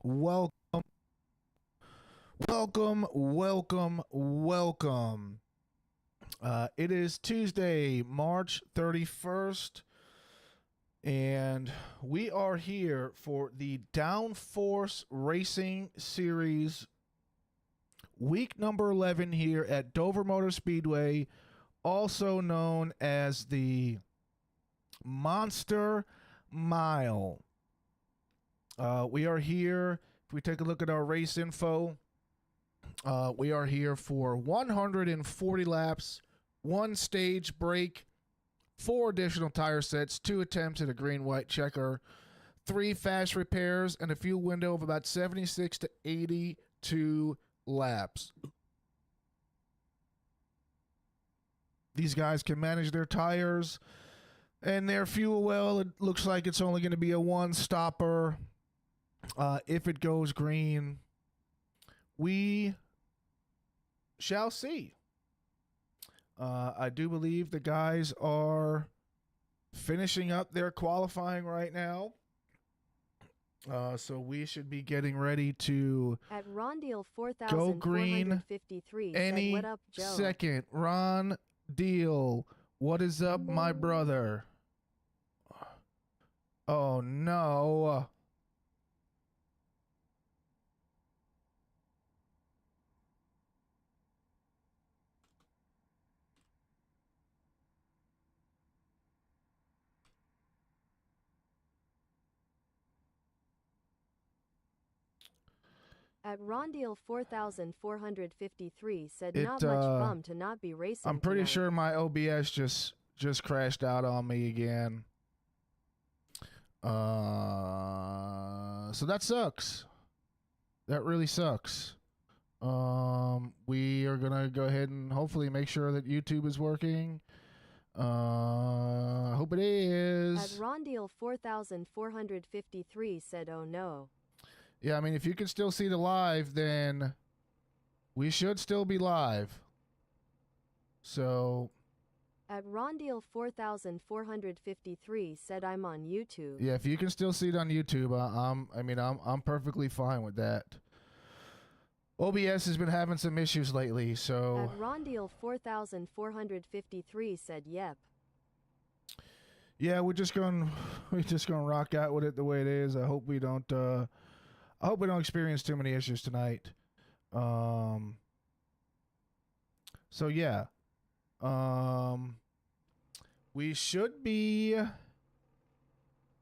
Welcome, welcome. It is Tuesday, March 31st, and we are here for the Downforce Racing Series, week number 11 here at Dover Motor Speedway, also known as the Monster Mile. We are here. If we take a look at our race info, we are here for 140 laps, one stage break, 4 additional tire sets, 2 attempts at a green-white checker, 3 fast repairs, and a fuel window of about 76 to 82 laps. These guys can manage their tires and their fuel well. It looks like it's only going to be a one-stopper. If it goes green, we shall see. I do believe the guys are finishing up their qualifying right now. So we should be getting ready to at Ron go green any what up, Joe? second. Ron Deal, what is up, my brother? Oh no. At Rondeal 4453 said not much bum to not be racing. I'm pretty tonight. sure my OBS just crashed out on me again. So that sucks. That really sucks. We are gonna go ahead and hopefully make sure that YouTube is working. I hope it is. At Rondeal 4453 said, "Oh no." Yeah, I mean, if you can still see the live, then we should still be live. So. At Rondeal 4453 said, "I'm on YouTube." Yeah, if you can still see it on YouTube, I'm perfectly fine with that. OBS has been having some issues lately, so. At Rondeal 4453 said, "Yep." Yeah, we're just gonna rock out with it the way it is. I hope we don't experience too many issues tonight. So yeah. We should be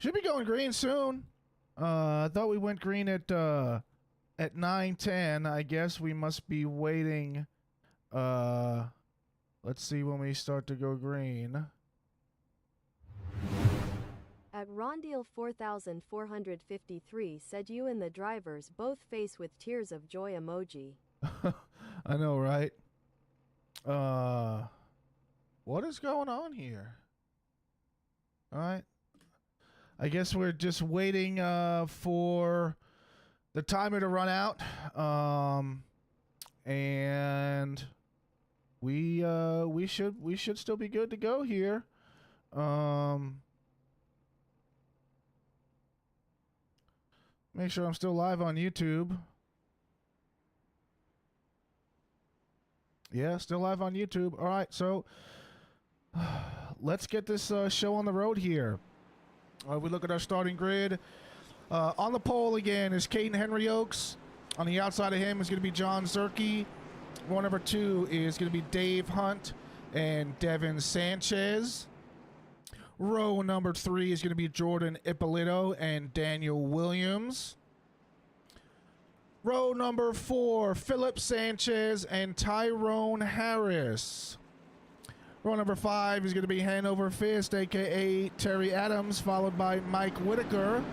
going green soon. I thought we went green at 9:10. I guess we must be waiting. Let's see when we start to go green. At Rondeal 4453 said, "You and the drivers both face with tears of joy emoji." I know, right? What is going on here? All right. I guess we're just waiting for the timer to run out. And we should still be good to go here. Make sure I'm still live on YouTube. Yeah, still live on YouTube. All right, so let's get this show on the road here. We look at our starting grid. On the pole again is Caden Henry Oaks. On the outside of him is going to be John Zerke. Row number 2 is going to be Dave Hunt and Devin Sanchez. Row number 3 is going to be Jordan Ippolito and Daniel Williams. Row number 4, Philip Sanchez and Tyrone Harris. Row number 5 is going to be Hanover Fist, a.k.a. Terry Adams, followed by Mike Whitaker.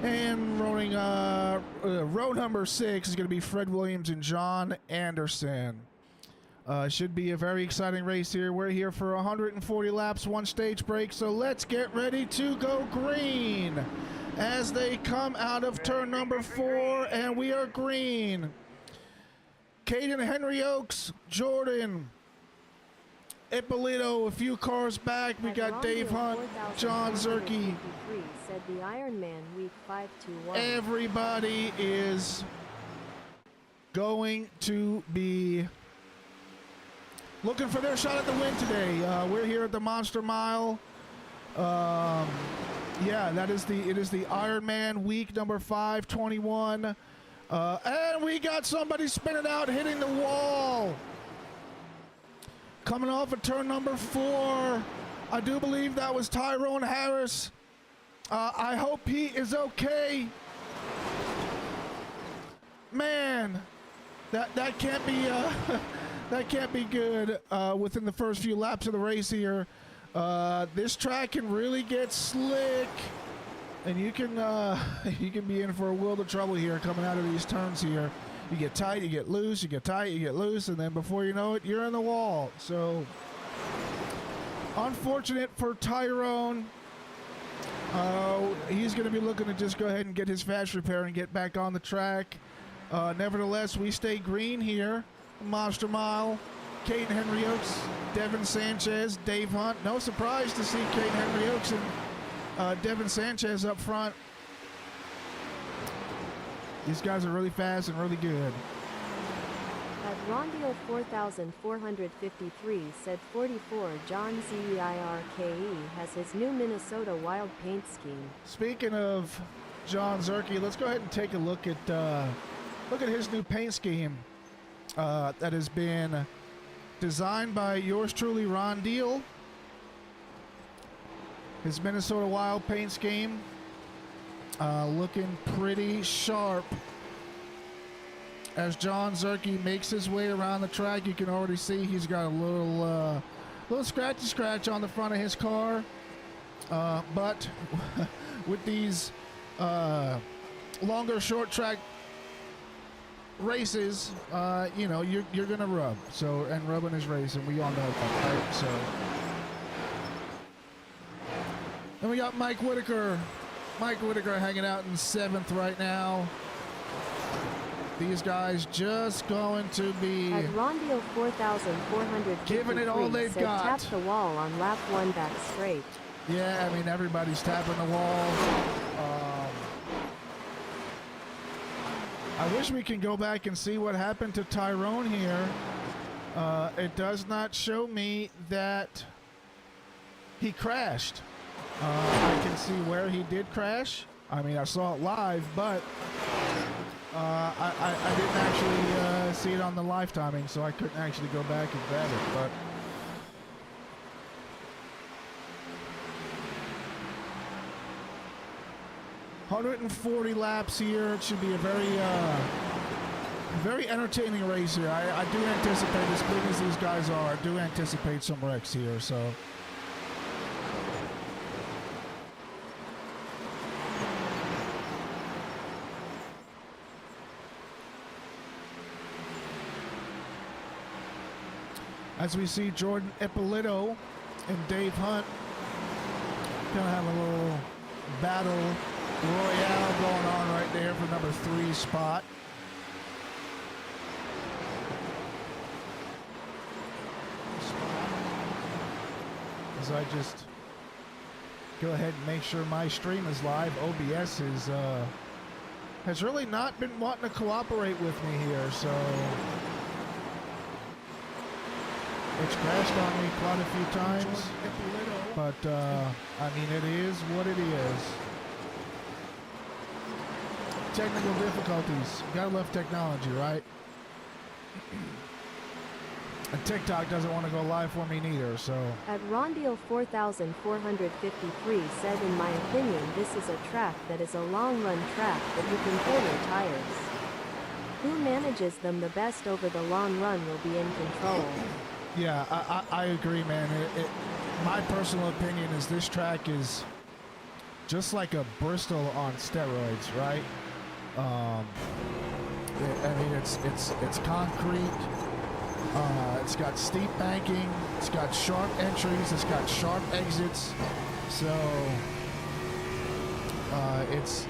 And row number 6 is going to be Fred Williams and John Anderson. Should be a very exciting race here. We're here for 140 laps, one stage break, so let's get ready to go green as they come out of turn number 4, and we are green. Caden Henry Oaks, Jordan Ippolito, a few cars back. We got Dave Hunt, John Zerke. Said the Ironman Week 521. Everybody is going to be looking for their shot at the win today. We're here at the Monster Mile. Yeah, it is the Ironman Week number 521. And we got somebody spinning out, hitting the wall. Coming off of turn number 4. I do believe that was Tyrone Harris. I hope he is okay. Man, that can't be that can't be good within the first few laps of the race here. This track can really get slick, and you can be in for a world of trouble here coming out of these turns here. You get tight, you get loose, you get tight, you get loose, and then before you know it, you're in the wall. So unfortunate for Tyrone. He's going to be looking to just go ahead and get his fast repair and get back on the track. Nevertheless, we stay green here. Monster Mile, Caden Henry Oaks, Devin Sanchez, Dave Hunt. No surprise to see Caden Henry Oaks and Devin Sanchez up front. These guys are really fast and really good. At Rondio 4453 said 44 John Zerke has his new Minnesota Wild paint scheme. Speaking of John Zerke, let's go ahead and take a look at his new paint scheme that has been designed by yours truly, Ron Deal. His Minnesota Wild paint scheme looking pretty sharp. As John Zerke makes his way around the track, you can already see he's got a little scratchy scratch on the front of his car. But with these longer short track races, you know, you're gonna rub. So, and rubbing is racing. We all know that, right? So, then we got Mike Whitaker. Mike Whitaker hanging out in 7th right now. These guys just going to be at Rondio 4453 giving it all they've got. Tap the wall on lap 1 back straight. Yeah, I mean, everybody's tapping the wall. I wish we can go back and see what happened to Tyrone here. It does not show me that he crashed. I can see where he did crash. I mean, I saw it live, but I didn't actually see it on the live timing, so I couldn't actually go back and grab it. But $140 laps here. It should be a very entertaining race here. I do anticipate, as big as these guys are, I do anticipate some wrecks here. So. As we see Jordan Ippolito and Dave Hunt gonna have a little battle royale going on right there for number 3 spot. As I just go ahead and make sure my stream is live, OBS has really not been wanting to cooperate with me here, so. It's crashed on me quite a few times, but I mean, it is what it is. Technical difficulties. Gotta love technology, right? And TikTok doesn't want to go live for me neither, so. At Rondio 4453 said, in my opinion, this is a track that is a long-run track that you can order tires. Who manages them the best over the long run will be in control. Yeah, I agree, man. My personal opinion is this track is just like a Bristol on steroids, right? I mean, it's concrete. It's got steep banking. It's got sharp entries. It's got sharp exits. So it's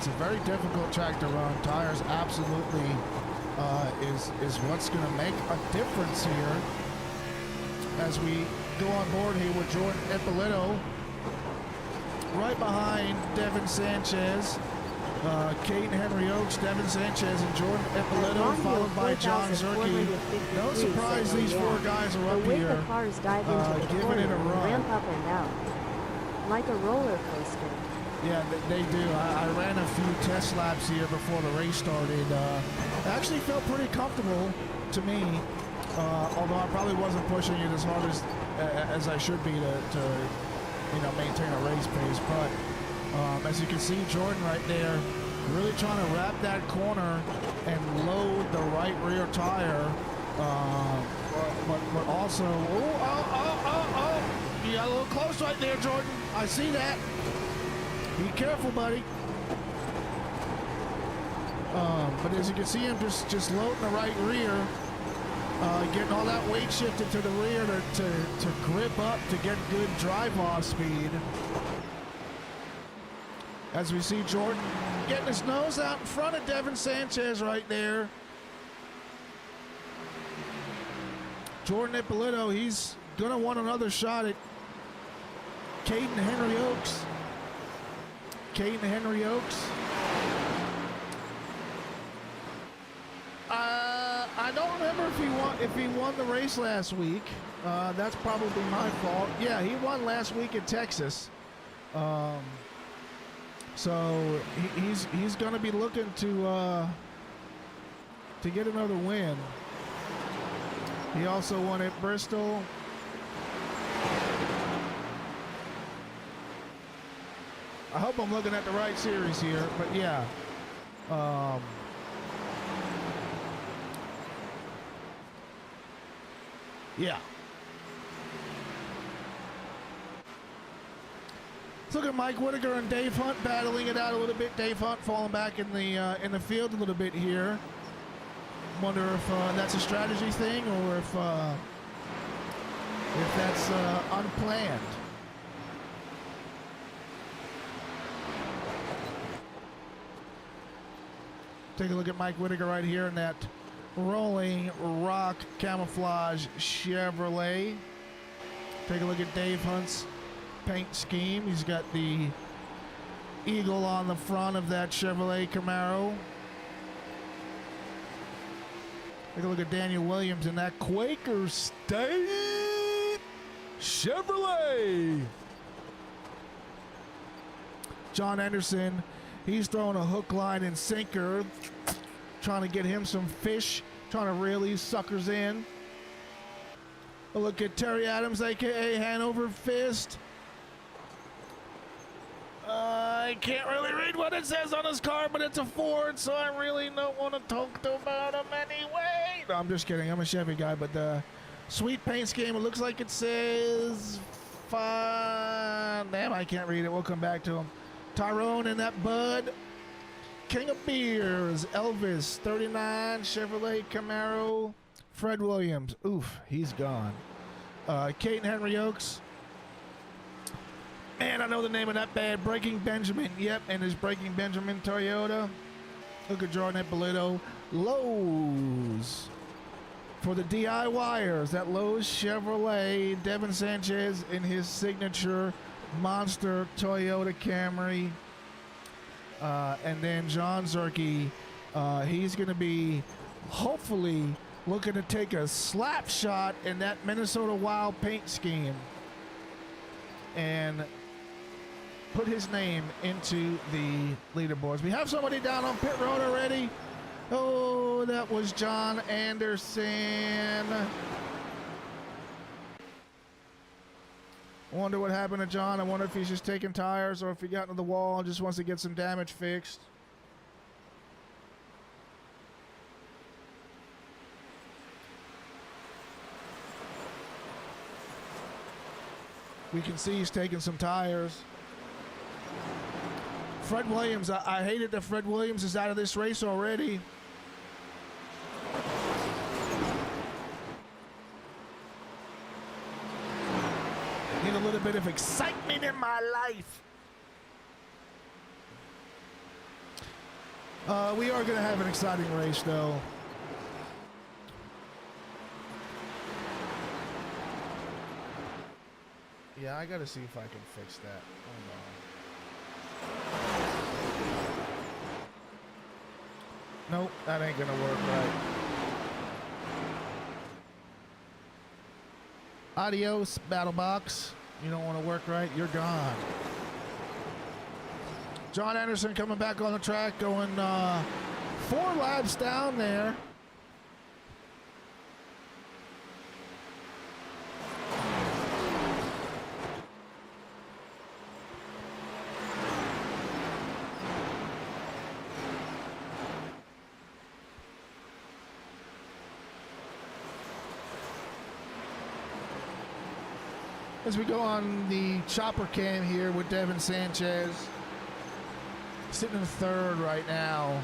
a very difficult track to run. Tires absolutely is what's going to make a difference here. as we go on board here with Jordan Ippolito. Right behind Devin Sanchez, Caden Henry Oaks, Devin Sanchez, and Jordan Ippolito, followed by John Zerke. No surprise these four guys are up here, the cars dive into the giving corner it a and run. ramp up and out. Like a roller coaster. Yeah, they do. I ran a few test laps here before the race started. It actually felt pretty comfortable to me, although I probably wasn't pushing it as hard as I should be to maintain a race pace. But as you can see, Jordan right there really trying to wrap that corner and load the right rear tire, but also, you got a little close right there, Jordan. I see that. Be careful, buddy. But as you can see him just loading the right rear, getting all that weight shifted to the rear to grip up to get good drive-off speed. As we see Jordan getting his nose out in front of Devin Sanchez right there. Jordan Ippolito, he's going to want another shot at Caden Henry Oaks. Caden Henry Oaks. I don't remember if he won the race last week. That's probably my fault. Yeah, he won last week in Texas. So he's going to be looking to get another win. He also won at Bristol. I hope I'm looking at the right series here, but yeah. Yeah. Let's look at Mike Whitaker and Dave Hunt battling it out a little bit. Dave Hunt falling back in the field a little bit here. Wonder if that's a strategy thing or if that's unplanned. Take a look at Mike Whitaker right here in that Rolling Rock camouflage Chevrolet. Take a look at Dave Hunt's paint scheme. He's got the eagle on the front of that Chevrolet Camaro. Take a look at Daniel Williams in that Quaker State Chevrolet. John Anderson, he's throwing a hook, line, and sinker, trying to get him some fish, trying to reel these suckers in. A look at Terry Adams, a.k.a. Hanover Fist. I can't really read what it says on his car, but it's a Ford, so I really don't want to talk about him anyway. No, I'm just kidding. I'm a Chevy guy, but the sweet paint scheme, it looks like it says fun. Damn, I can't read it. We'll come back to him. Tyrone and that Bud. King of Beers, Elvis, 39, Chevrolet Camaro, Fred Williams. Oof, he's gone. Caden Henry Oaks. Man, I know the name of that bad. Breaking Benjamin. Yep, and his Breaking Benjamin Toyota. Look at Jordan Ippolito. Lowe's. For the DIYers, that Lowe's Chevrolet. Devin Sanchez in his signature monster Toyota Camry. And then John Zerke, he's going to be hopefully looking to take a slap shot in that Minnesota Wild paint scheme and put his name into the leaderboards. We have somebody down on pit road already. Oh, that was John Anderson. I wonder what happened to John. I wonder if he's just taking tires or if he got into the wall and just wants to get some damage fixed. We can see he's taking some tires. Fred Williams, I hate it that Fred Williams is out of this race already. Need a little bit of excitement in my life. We are going to have an exciting race, though. Yeah, I gotta see if I can fix that. Hold on. Nope, that ain't gonna work right. Adios, battle box. You don't want to work right, you're gone. John Anderson coming back on the track, going 4 laps down there. As we go on the chopper cam here with Devin Sanchez, sitting in 3rd right now.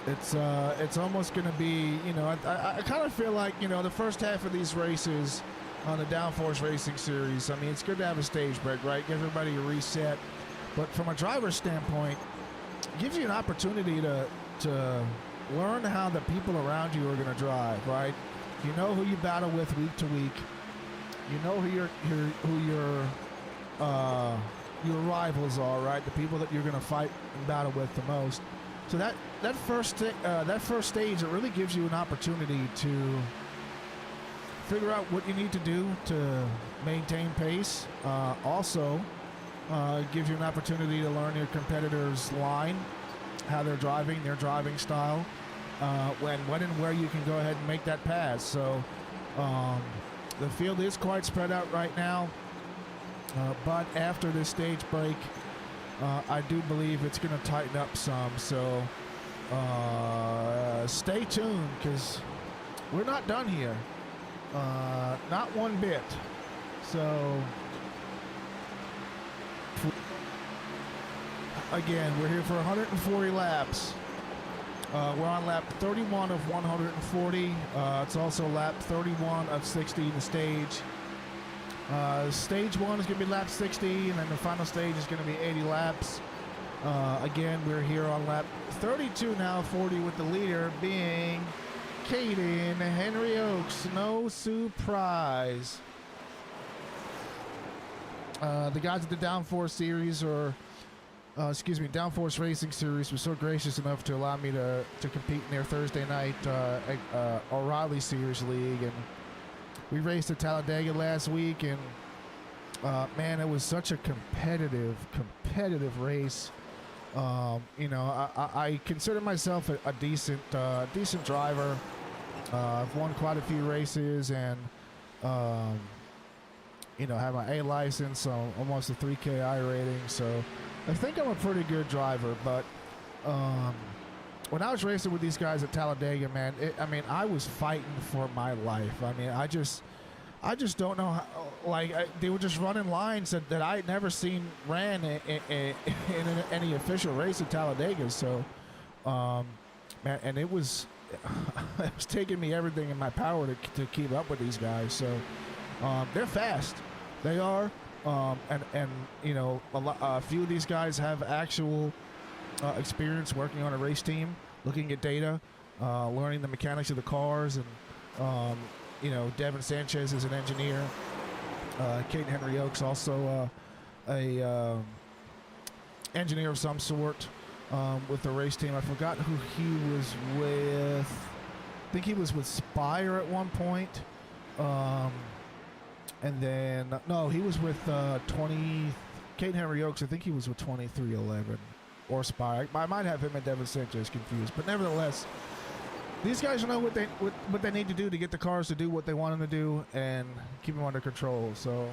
It's almost going to be, you know, I kind of feel like, you know, the first half of these races on the Downforce Racing Series, I mean, it's good to have a stage break, right? Give everybody a reset. But from a driver's standpoint, it gives you an opportunity to learn how the people around you are going to drive, right? You know who you battle with week to week. You know who your rivals are, right? The people that you're going to fight and battle with the most. So that first stage, it really gives you an opportunity to figure out what you need to do to maintain pace. Also, gives you an opportunity to learn your competitor's line, how they're driving, their driving style. When and where you can go ahead and make that pass. So the field is quite spread out right now, but after this stage break, I do believe it's going to tighten up some. So stay tuned, because we're not done here, not one bit. So again, we're here for 140 laps. We're on lap 31 of 140. It's also lap 31 of 60 in the stage. Stage 1 is going to be lap 60, and then the final stage is going to be 80 laps. Again, we're here on lap 32 now, 40 with the leader being Caden Henry Oaks. No surprise. The guys at the Downforce series are... Downforce Racing Series was so gracious enough to allow me to compete in their Thursday night O'Reilly Series League, and we raced at Talladega last week, and man, it was such a competitive race. You know, I consider myself a decent driver. I've won quite a few races, and you know, have my A license, so almost a 3KI rating, so I think I'm a pretty good driver. But when I was racing with these guys at Talladega, man, I mean, I was fighting for my life. I mean, I just don't know how, like, they were just running lines that I had never seen ran in any official race at Talladega. So, man, and it was taking me everything in my power to keep up with these guys. So, they're fast. They are. And you know, a few of these guys have actual experience working on a race team, looking at data, learning the mechanics of the cars, and you know, Devin Sanchez is an engineer. Kate Henry Oaks also a engineer of some sort with the race team. I forgot who he was with. I think he was with Spire at one point. And then, no, he was with Kate Henry Oaks. I think he was with 2311 or Spire. I might have him and Devin Sanchez confused. But nevertheless, these guys know what they need to do to get the cars to do what they want them to do and keep them under control. So,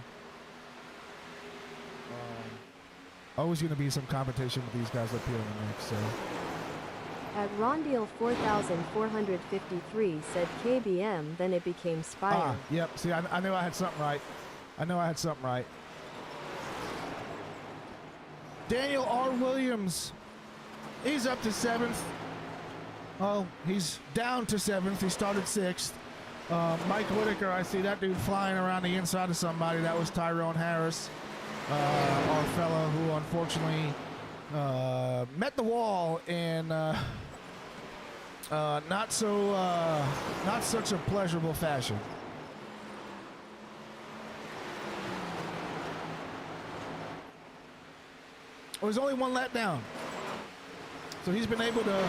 always going to be some competition with these guys up here in the mix. So. At Rondeal 4453 said KBM, then it became Spire. Ah, yep. See, I knew I had something right. I know I had something right. Daniel R. Williams, he's up to 7th. Oh, he's down to 7th. He started 6th. Mike Whitaker, I see that dude flying around the inside of somebody. That was Tyrone Harris, our fellow who unfortunately met the wall in not such a pleasurable fashion. Oh, he's only one lap down. So he's been able to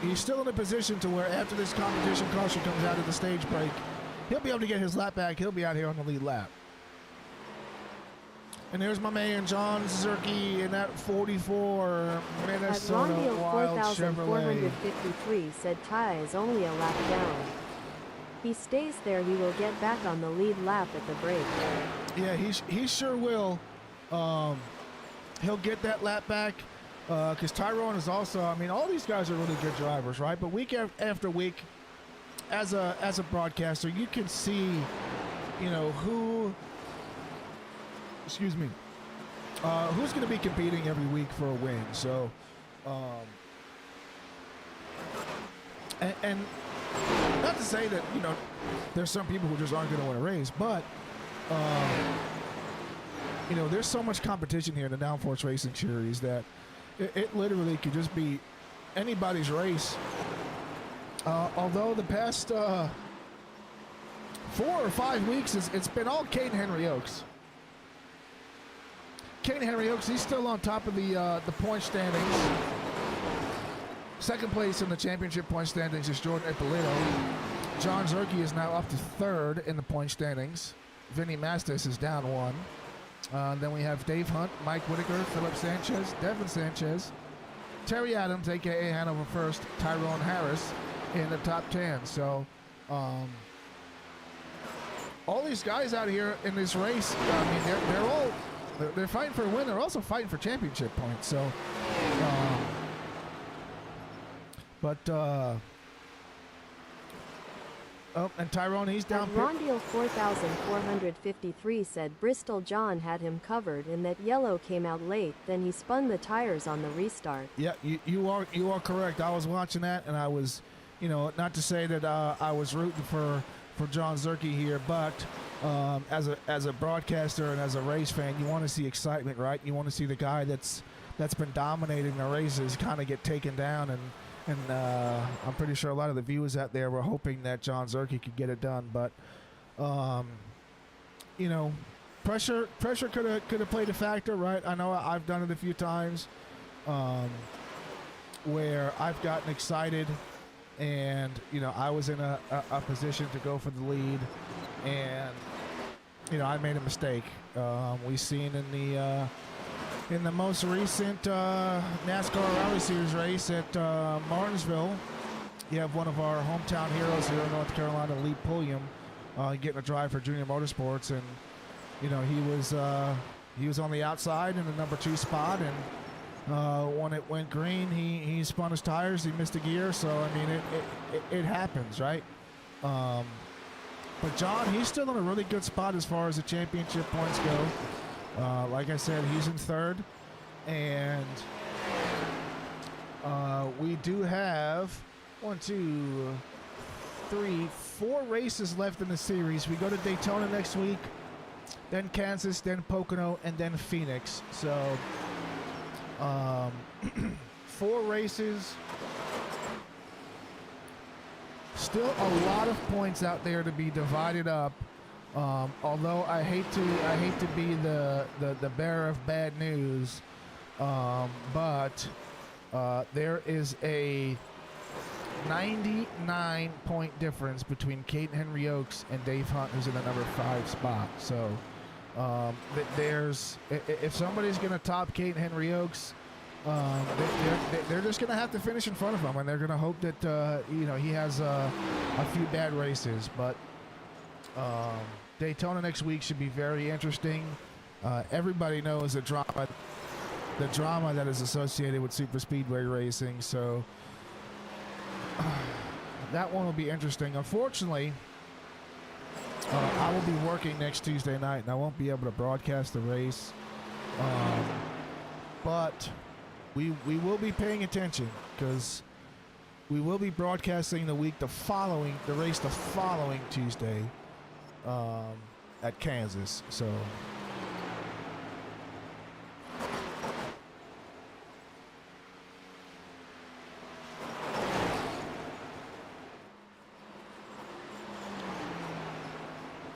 he's still in a position to where after this competition caution comes out of the stage break, he'll be able to get his lap back. He'll be out here on the lead lap. And there's my man, John Zerke, in that 44 Minnesota At Wild Chevrolet. 4,453 said Ty is only a lap down. He stays there, he will get back on the lead lap at the break. Yeah, he sure will. He'll get that lap back because Tyrone is also, I mean, all these guys are really good drivers, right? But week after week, as a broadcaster, you can see, you know, who's going to be competing every week for a win. So, and not to say that, you know, there's some people who just aren't going to win a race, but, you know, there's so much competition here in the Downforce Racing Series that it literally could just be anybody's race. Although the past 4 or 5 weeks, it's been all Caden Henry Oaks. Caden Henry Oaks, he's still on top of the point standings. Second place in the championship point standings is Jordan Ippolito. John Zerke is now up to third in the point standings. Vinny Mastis is down one. Then we have Dave Hunt, Mike Whitaker, Philip Sanchez, Devin Sanchez, Terry Adams, a.k.a. Hanover First, Tyrone Harris in the top 10. So all these guys out here in this race, I mean, they're fighting for a win. They're also fighting for championship points. So, oh, and Tyrone, he's down. Rondeal 4,453 said Bristol John had him covered and that yellow came out late, then he spun the tires on the restart. Yeah, you are correct. I was watching that, and I was, you know, not to say that I was rooting for John Zerke here, but as a broadcaster and as a race fan, you want to see excitement, right? You want to see the guy that's been dominating the races kind of get taken down, and I'm pretty sure a lot of the viewers out there were hoping that John Zerke could get it done, but you know, pressure could have played a factor, right? I know I've done it a few times where I've gotten excited, and you know, I was in a position to go for the lead, and you know, I made a mistake. We've seen in the most recent NASCAR Rally Series race at Martinsville, you have one of our hometown heroes here in North Carolina, Lee Pulliam, getting a drive for Junior Motorsports, and you know, he was on the outside in the number 2 spot, and when it went green, he spun his tires, he missed a gear. So I mean, it happens, right? But John, he's still in a really good spot as far as the championship points go. Like I said, he's in third, and we do have 1, 2, 3, 4 races left in the series. We go to Daytona next week, then Kansas, then Pocono, and then Phoenix. So 4 races. Still a lot of points out there to be divided up. Although I hate to be the bearer of bad news, but there is a 99-point difference between Caden Henry Oaks and Dave Hunt, who's in the number 5 spot. So there's, if somebody's going to top Caden Henry Oaks, they're just going to have to finish in front of him, and they're going to hope that you know, he has a few bad races. But Daytona next week should be very interesting. Everybody knows the drama that is associated with super speedway racing, so that one will be interesting. Unfortunately, I will be working next Tuesday night, and I won't be able to broadcast the race. But we will be paying attention, because we will be broadcasting the race the following Tuesday at Kansas. So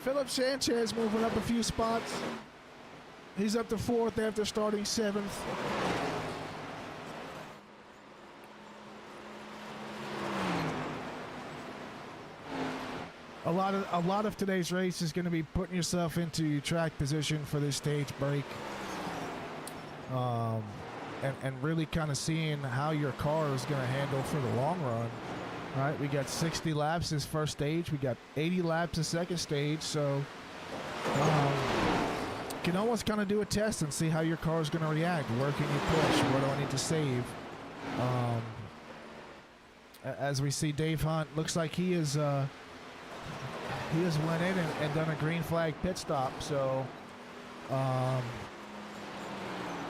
Philip Sanchez moving up a few spots. He's up to 4th after starting 7th. A lot of today's race is going to be putting yourself into track position for this stage break, and really kind of seeing how your car is going to handle for the long run. All right, we got 60 laps this first stage. We got 80 laps the second stage. So you can almost kind of do a test and see how your car is going to react. Where can you push? What do I need to save? As we see, Dave Hunt looks like he has went in and done a green flag pit stop. So,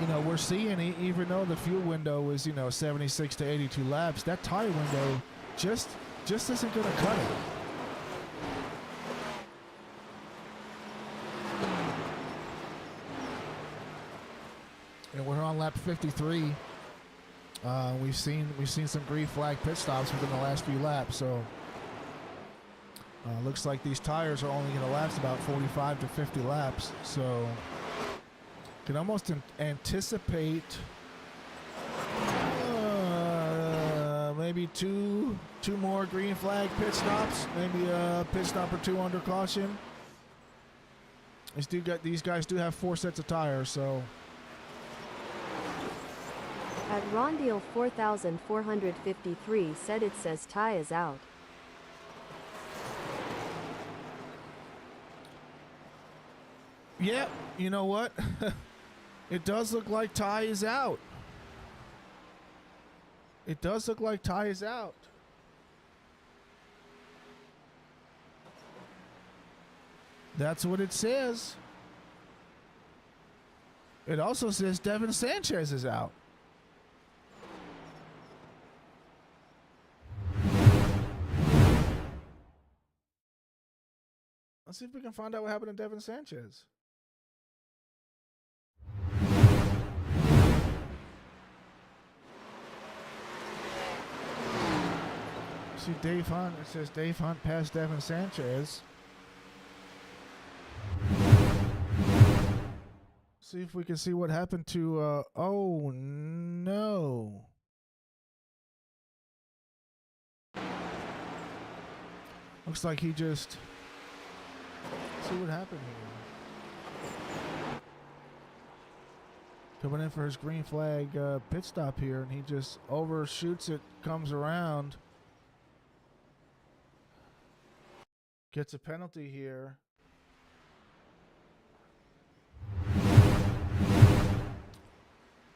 you know, we're seeing, even though the fuel window is, 76 to 82 laps, that tire window just isn't going to cut it. And we're on lap 53. We've seen some green flag pit stops within the last few laps. So looks like these tires are only going to last about 45 to 50 laps. So can almost anticipate maybe two more green flag pit stops, maybe a pit stop or two under caution. These guys do have 4 sets of tires, so. At Rondeal 4453 said it says Ty is out. Yeah, you know what? It does look like Ty is out. It does look like Ty is out. That's what it says. It also says Devin Sanchez is out. Let's see if we can find out what happened to Devin Sanchez. See Dave Hunt. It says Dave Hunt passed Devin Sanchez. See if we can see what happened to. Oh no! Looks like he just. See what happened here. Coming in for his green flag pit stop here, and he just overshoots it, comes around. Gets a penalty here.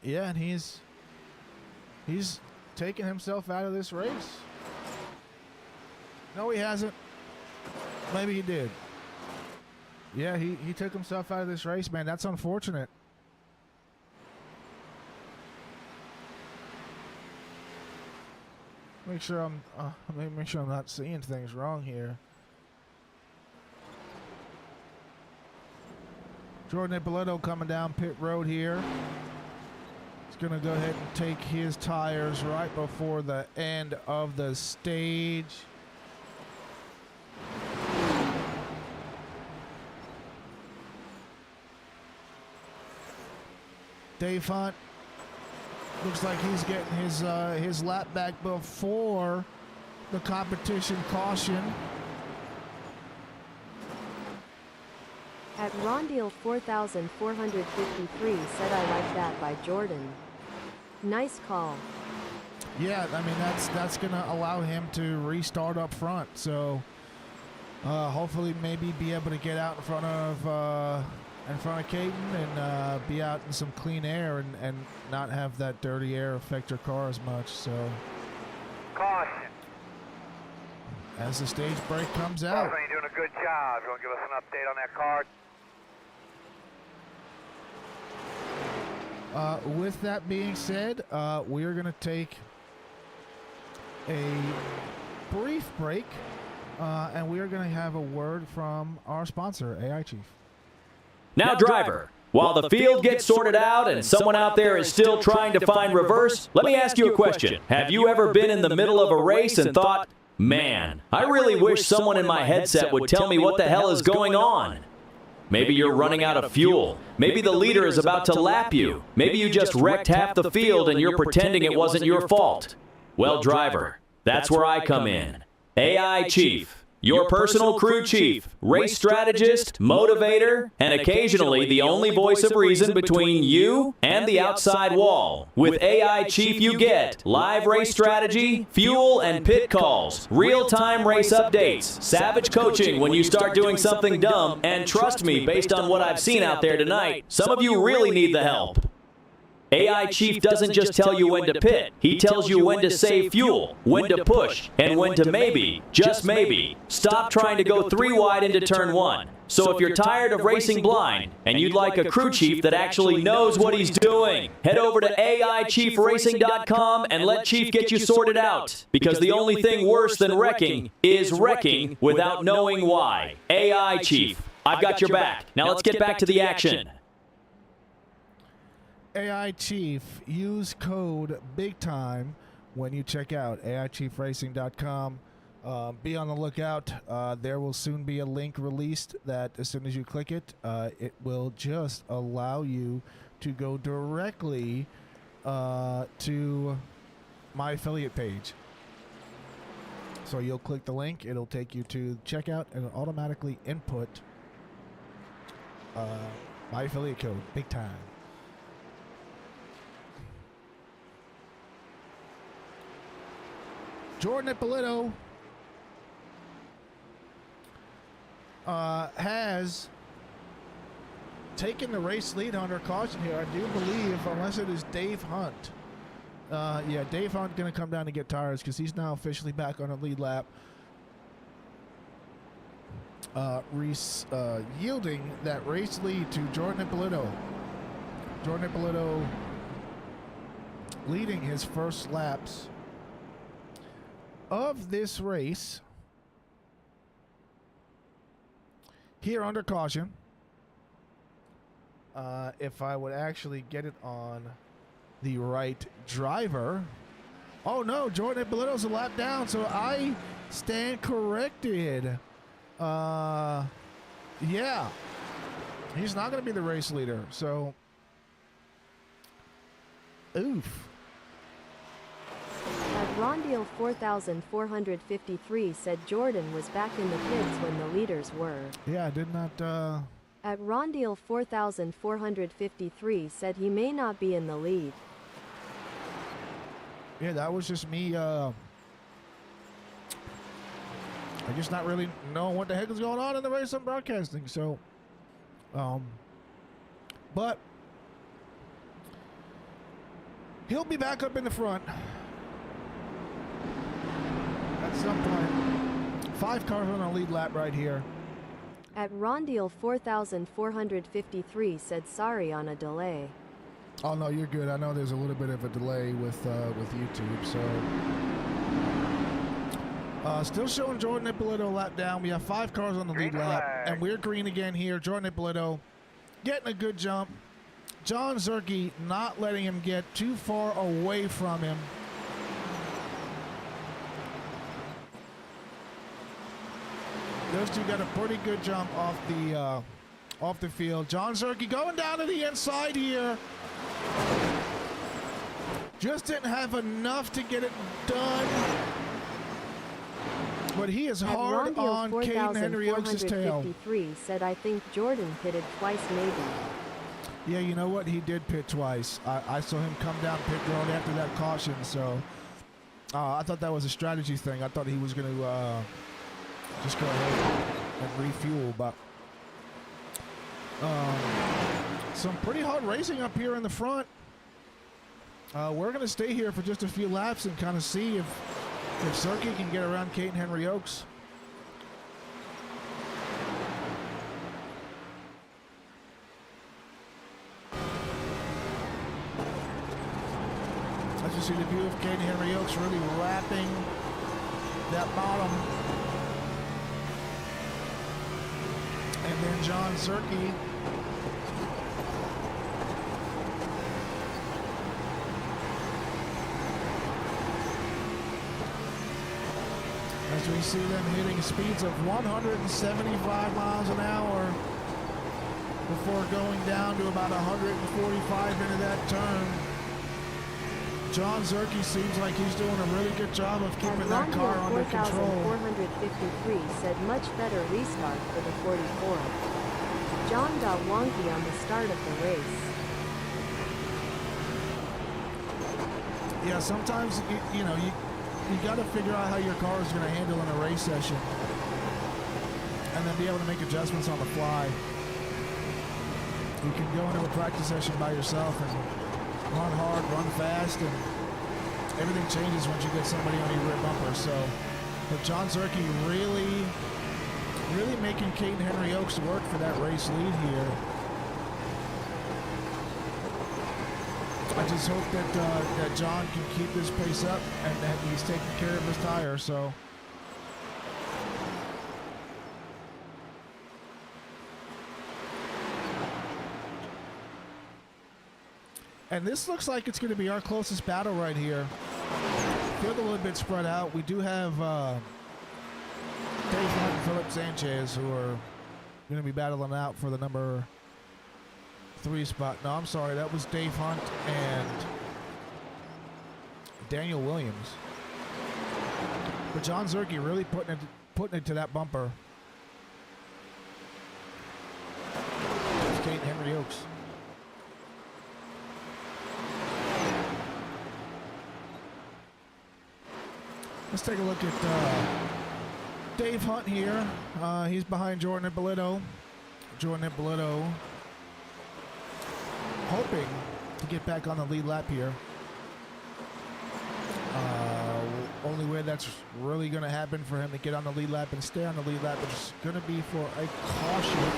Yeah, and he's taking himself out of this race. No, he hasn't. Maybe he did. Yeah, he took himself out of this race, man. That's unfortunate. Make sure I'm not seeing things wrong here. Jordan Ippolito coming down pit road here. He's going to go ahead and take his tires right before the end of the stage. Dave Hunt looks like he's getting his lap back before the competition caution. At Rondeal 4453 said I like that by Jordan. Nice call. Yeah, I mean that's gonna allow him to restart up front. So hopefully maybe be able to get out in front of Caden and be out in some clean air and not have that dirty air affect your car as much. So caution. As the stage break comes out. You're doing a good job. You want to give us an update on that car? With that being said, we are going to take a brief break, and we are going to have a word from our sponsor, AI Chief. Now, driver, while the field gets sorted out and someone out there is still trying to find reverse, let me ask you a question. Have you ever been in the middle of a race and thought, man, I really wish someone in my headset would tell me what the hell is going on? Maybe you're running out of fuel. Maybe the leader is about to lap you. Maybe you just wrecked half the field and you're pretending it wasn't your fault. Well, driver, that's where I come in. AI Chief. Your personal crew chief, race strategist, motivator, and occasionally the only voice of reason between you and the outside wall. With AI Chief you get live race strategy, fuel and pit calls, real-time race updates, savage coaching when you start doing something dumb, and trust me, based on what I've seen out there tonight, some of you really need the help. AI Chief doesn't just tell you when to pit. He tells you when to save fuel, when to push, and when to maybe, just maybe, stop trying to go 3 wide into turn 1. So if you're tired of racing blind and you'd like a crew chief that actually knows what he's doing, head over to AIChiefRacing.com and let Chief get you sorted out. Because the only thing worse than wrecking is wrecking without knowing why. AI Chief, I've got your back. Now let's get back to the action. AI Chief, use code BIGTIME when you check out AIChiefRacing.com. Be on the lookout. There will soon be a link released that as soon as you click it, it will just allow you to go directly to my affiliate page. So you'll click the link, it'll take you to checkout, and it'll automatically input my affiliate code, BIGTIME. Jordan Ippolito has taken the race lead under caution here. I do believe, unless it is Dave Hunt. Yeah, Dave Hunt going to come down to get tires because he's now officially back on a lead lap. Yielding that race lead to Jordan Ippolito. Jordan Ippolito leading his first laps of this race here under caution. If I would actually get it on the right driver. Oh no, Jordan Ippolito's a lap down, so I stand corrected. Yeah, he's not going to be the race leader, so oof. At Rondeal 4453 said Jordan was back in the pits when the leaders were. Yeah, I did not. At Rondeal 4453 said he may not be in the lead. Yeah, that was just me. I just not really knowing what the heck is going on in the race I'm broadcasting. So, but he'll be back up in the front at some point. 5 cars on a lead lap right here. At Rondeal 4453 said sorry on a delay. Oh no, you're good. I know there's a little bit of a delay with YouTube, so still showing Jordan Ippolito lap down. We have 5 cars on the lead lap, and we're green again here. Jordan Ippolito getting a good jump. John Zerke not letting him get too far away from him. Those two got a pretty good jump off the field. John Zerke going down to the inside here. Just didn't have enough to get it done. But he is hard on Caden Henry Oaks' tail. Said I think Jordan pitted twice maybe. Yeah, you know what? He did pit twice. I saw him come down pit road after that caution, so I thought that was a strategy thing. I thought he was going to just go ahead and refuel, but some pretty hard racing up here in the front. We're going to stay here for just a few laps and kind of see if Zerke can get around Caden Henry Oaks. Let's just see the view of Caden Henry Oaks really wrapping that bottom. And then John Zerke as we see them hitting speeds of 175 miles an hour before going down to about 145 into that turn. John Zerke seems like he's doing a really good job of keeping that car under control. 4453 said much better restart for the 44. John got wonky on the start of the race. Yeah, sometimes you got to figure out how your car is going to handle in a race session, and then be able to make adjustments on the fly. You can go into a practice session by yourself and run hard, run fast, and everything changes once you get somebody on your rear bumper. So, but John Zerke really making Kate and Henry Oaks work for that race lead here. I just hope that John can keep this pace up and that he's taking care of his tire. So. And this looks like it's going to be our closest battle right here. Field a little bit spread out. We do have Dave Hunt and Philip Sanchez who are going to be battling out for the number 3 spot. No, I'm sorry. That was Dave Hunt and Daniel Williams. But John Zerke really putting it to that bumper. There's Kate and Henry Oaks. Let's take a look at Dave Hunt here. He's behind Jordan Ippolito. Jordan Ippolito hoping to get back on the lead lap here. Only way that's really going to happen for him to get on the lead lap and stay on the lead lap is going to be for a caution.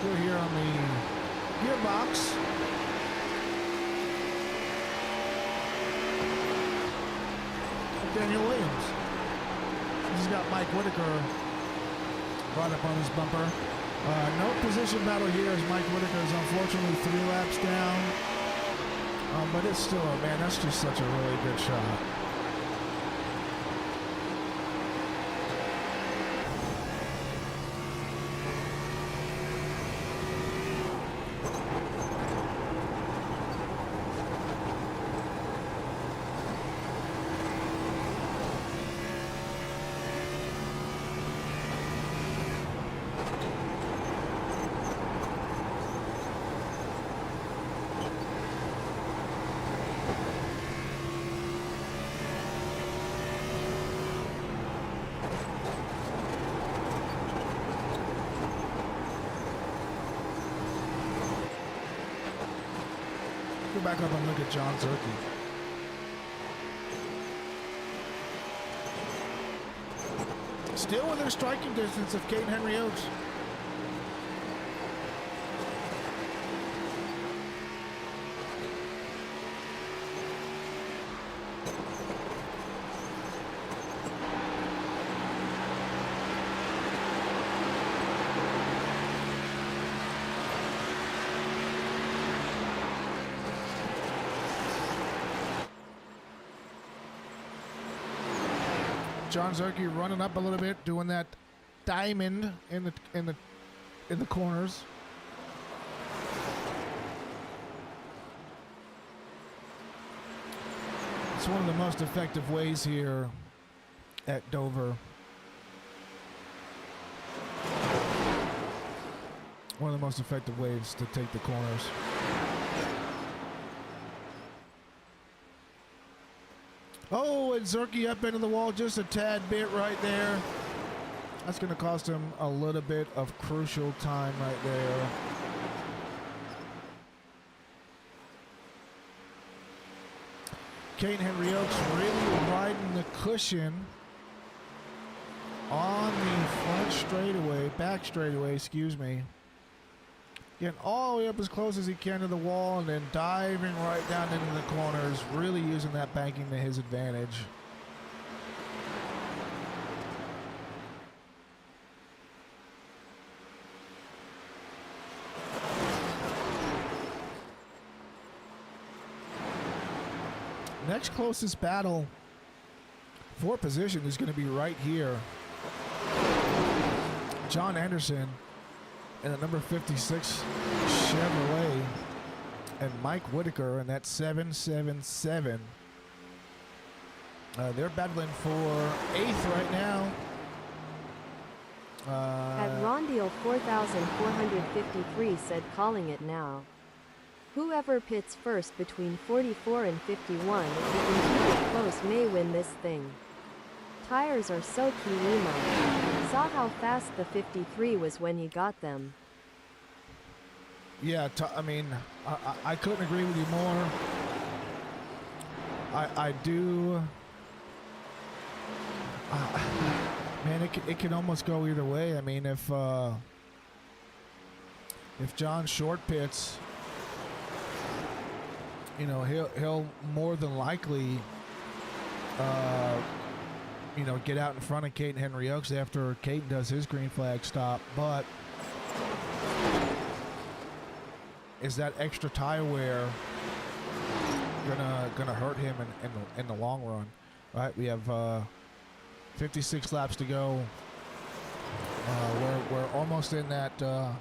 We're here on the gearbox. Daniel Williams. He's got Mike Whitaker brought up on his bumper. No position battle here as Mike Whitaker is unfortunately 3 laps down. But it's still, man, that's just such a really good shot. Go back up and look at John Zerke. Still within striking distance of Kate and Henry Oaks. John Zerke running up a little bit, doing that diamond in the corners. It's one of the most effective ways here at Dover. One of the most effective ways to take the corners. Oh, and Zerke up into the wall just a tad bit right there. That's going to cost him a little bit of crucial time right there. Kate Henry Oaks really riding the cushion on the front straightaway, back straightaway, excuse me. Getting all the way up as close as he can to the wall and then diving right down into the corners, really using that banking to his advantage. next closest battle for position is going to be right here. John Anderson in the number 56 Chevrolet and Mike Whitaker in that 777. They're battling for 8th right now. At Rondeal 4453 said calling it now. Whoever pits first between 44 and 51 if you can keep it close may win this thing. Tires are so key. Nemo saw how fast the 53 was when you got them. Yeah, I mean, I couldn't agree with you more. I do. Man, it can almost go either way. I mean, if John short pits, you know, he'll more than likely, you know, get out in front of Caden Henry Oaks after Caden does his green flag stop. But is that extra tire wear gonna hurt him in the long run? Right? We have 56 laps to go. We're almost in that. Oh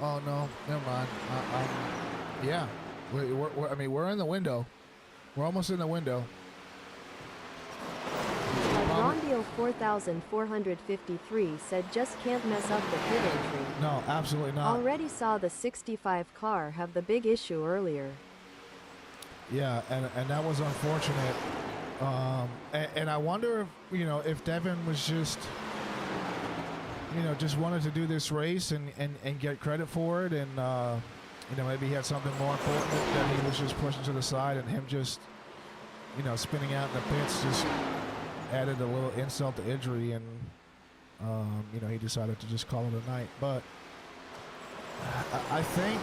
no, never mind. Yeah, I mean, we're in the window. We're almost in the window. Rondeal 4453 said just can't mess up the pit entry. No, absolutely not. Already saw the 65 car have the big issue earlier. Yeah, and that was unfortunate. And I wonder if, you know, if Devin was just, you know, just wanted to do this race and get credit for it, and you know, maybe he had something more important that he was just pushing to the side, and him just, you know, spinning out in the pits just added a little insult to injury, and you know, he decided to just call it a night. But I think,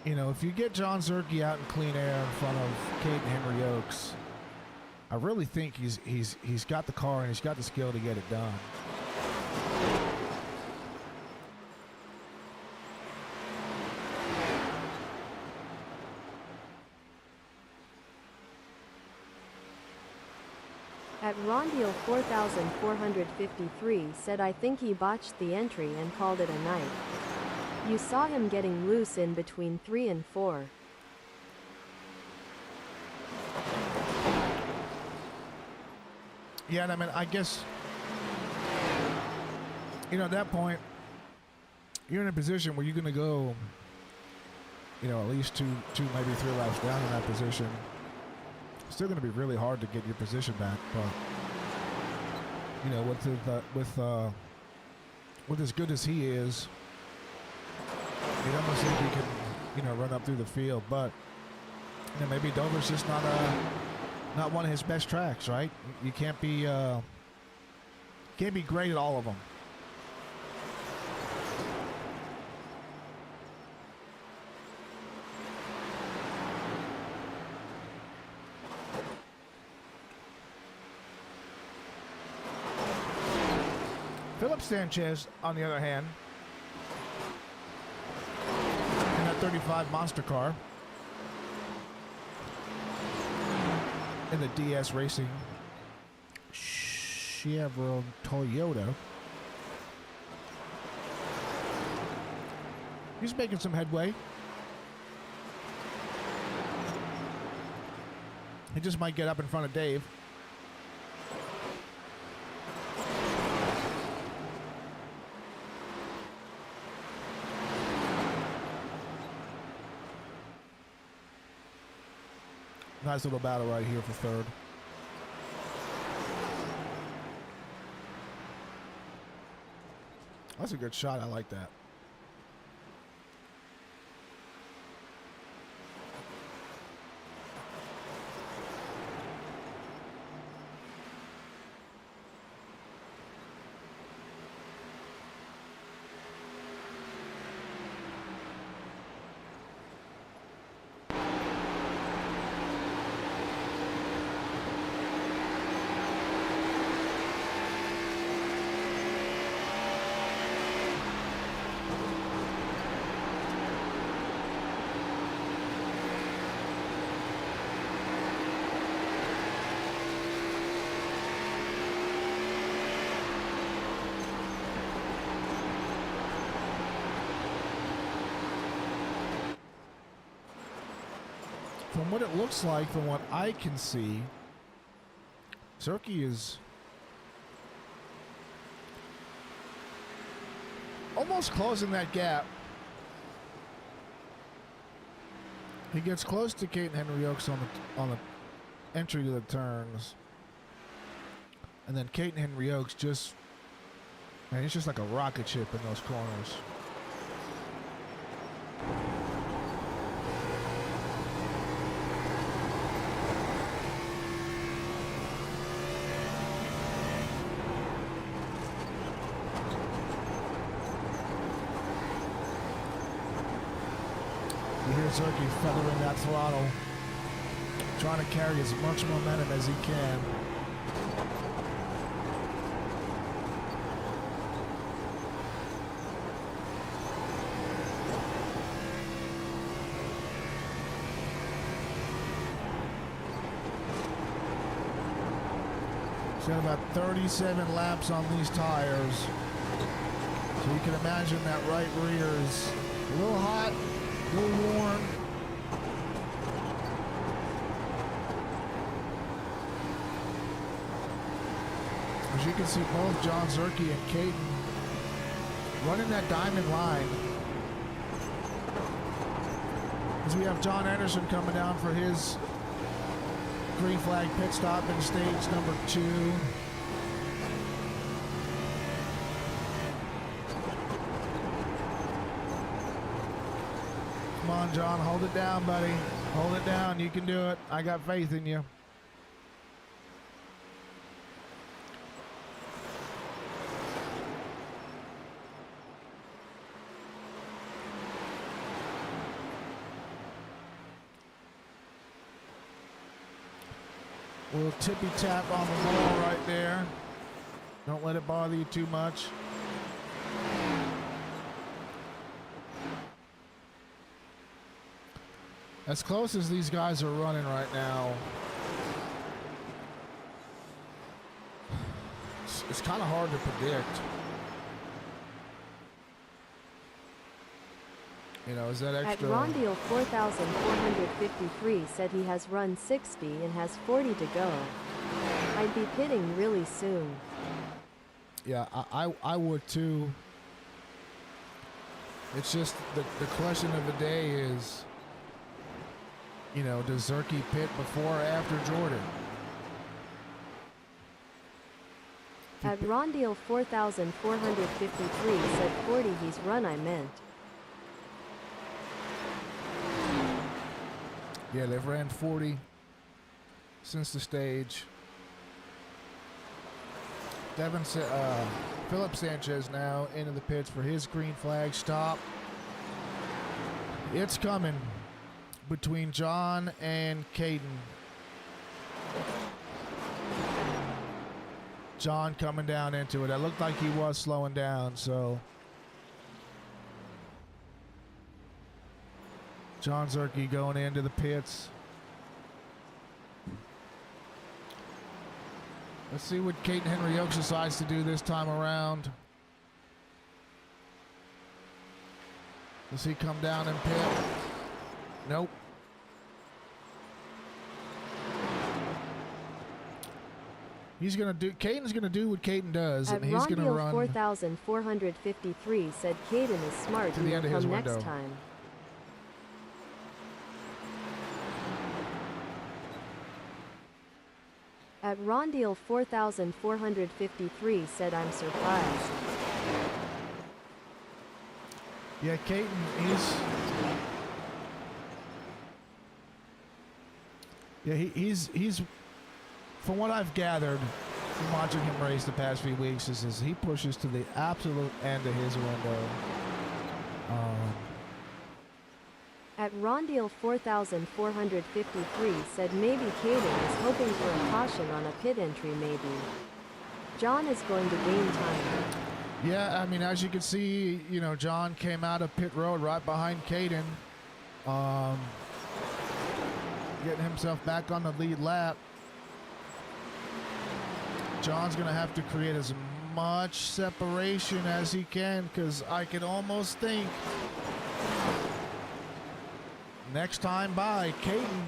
you know, if you get John Zerke out in clean air in front of Caden Henry Oaks, I really think he's got the car and he's got the skill to get it done. At Rondeal 4453 said I think he botched the entry and called it a night. You saw him getting loose in between 3 and 4. Yeah, and I mean, I guess, you know, at that point, you're in a position where you're going to go, you know, at least two, maybe 3 laps down in that position. Still going to be really hard to get your position back, but you know, with as good as he is, you'd almost think he can, you know, run up through the field. But you know, maybe Dover's just not one of his best tracks, right? You can't be great at all of them. Philip Sanchez, on the other hand, in that 35 monster car, in the DS Racing Chevrolet Toyota, he's making some headway. He just might get up in front of Dave. Nice little battle right here for third. That's a good shot. I like that. from what it looks like, from what I can see, Zerke is almost closing that gap. He gets close to Caden Henry Oaks on the entry to the turns. And then Caden Henry Oaks just, man, he's just like a rocket ship in those corners. You hear Zerke feathering that throttle, trying to carry as much momentum as he can. He's got about 37 laps on these tires. So you can imagine that right rear is a little hot, a little warm. As you can see, both John Zerke and Caden running that diamond line. As we have John Anderson coming down for his green flag pit stop in stage number 2. Come on, John, hold it down, buddy. Hold it down. You can do it. I got faith in you. Little tippy tap on the ball right there. Don't let it bother you too much. As close as these guys are running right now, it's kind of hard to predict. You know, is that extra? At Rondeal 4453 said he has run 60 and has 40 to go. I'd be pitting really soon. Yeah, I would too. It's just the question of the day is, you know, does Zerke pit before or after Jordan? At Rondeal 4453 said 40 he's run I meant. Yeah, they've ran 40 since the stage. Philip Sanchez now into the pits for his green flag stop. It's coming between John and Caden. John coming down into it. It looked like he was slowing down, so John Zerke going into the pits. Let's see what Caden Henry Oaks decides to do this time around. Does he come down and pit? Nope. He's gonna do. Caden's gonna do what Caden does, and he's gonna run 4453 said Caden is smart. to the end of his window. Next time. At Rondeal 4453 said I'm surprised. Yeah, Caden, he's from what I've gathered from watching him race the past few weeks is he pushes to the absolute end of his window. At Rondeal 4453 said maybe Caden is hoping for a caution on a pit entry maybe. John is going to gain time. Yeah, I mean, as you can see, you know, John came out of pit road right behind Caden, getting himself back on the lead lap. John's going to have to create as much separation as he can, because I can almost think next time by, Caden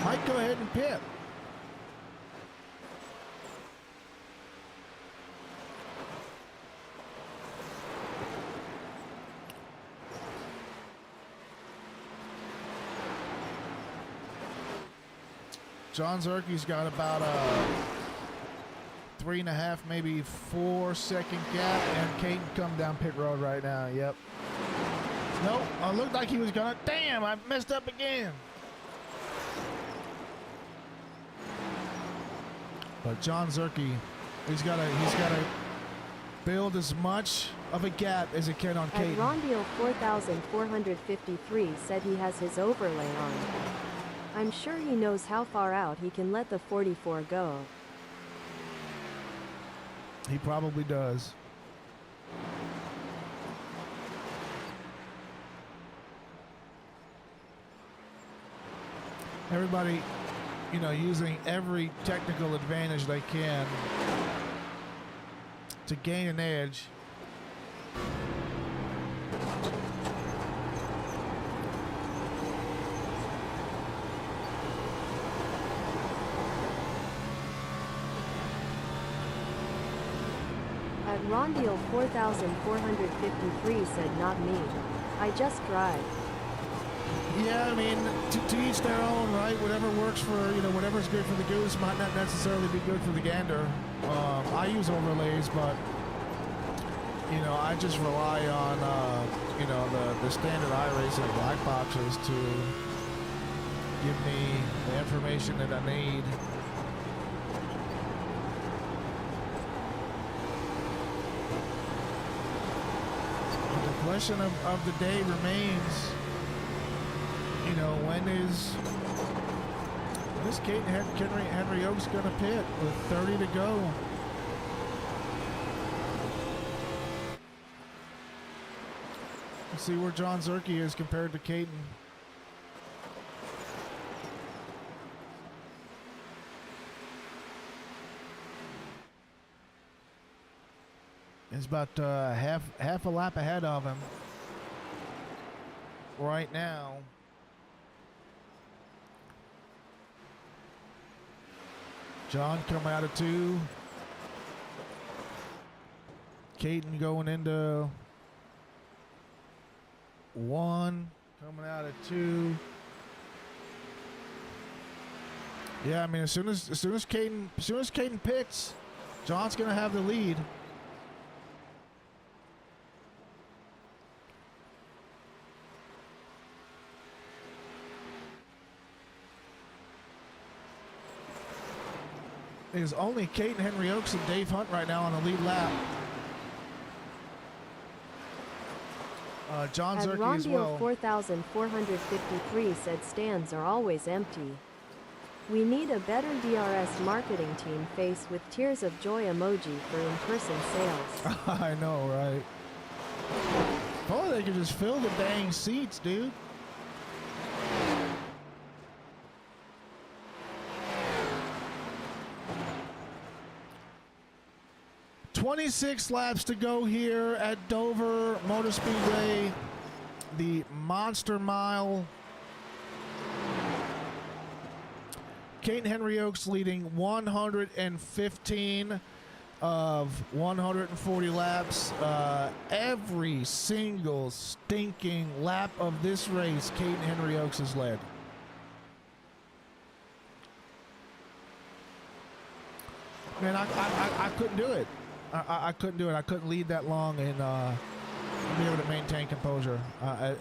Mike, go ahead and pit. John Zerke's got about a 3.5, maybe 4 second gap, and Caden come down pit road right now. Yep. Nope. Looked like he was gonna. Damn! I messed up again. But John Zerke, he's gotta build as much of a gap as he can on Caden. At Rondeal 4453 said he has his overlay on. I'm sure he knows how far out he can let the 44 go. He probably does. Everybody, you know, using every technical advantage they can to gain an edge. At Rondeal 4453 said not me. I just drive. Yeah, I mean, to each their own, right? Whatever works for, you know, whatever's good for the goose might not necessarily be good for the gander. I use overlays, but, you know, I just rely on, you know, the standard iRacing black boxes to give me the information that I need. But the question of the day remains, you know, when is Caden Henry Oaks going to pit with 30 to go? Let's see where John Zerke is compared to Caden. He's about half a lap ahead of him right now. John coming out of 2. Caden going into 1. Coming out of 2. Yeah, I mean, as soon as Caden pits, John's gonna have the lead. Is only Caden Henry Oaks and Dave Hunt right now on the lead lap. John At Zerke as well. Rondeal 4453 said stands are always empty. We need a better DRS marketing team faced with tears of joy emoji for in-person sales. I know, right? If only they could just fill the dang seats, dude. "26 laps to go here at Dover Motor Speedway, the Monster Mile. Caden Henry Oaks leading 115 of 140 laps. Every single stinking lap of this race, Caden Henry Oaks has led. Man, I couldn't do it. I couldn't do it. I couldn't lead that long and be able to maintain composure.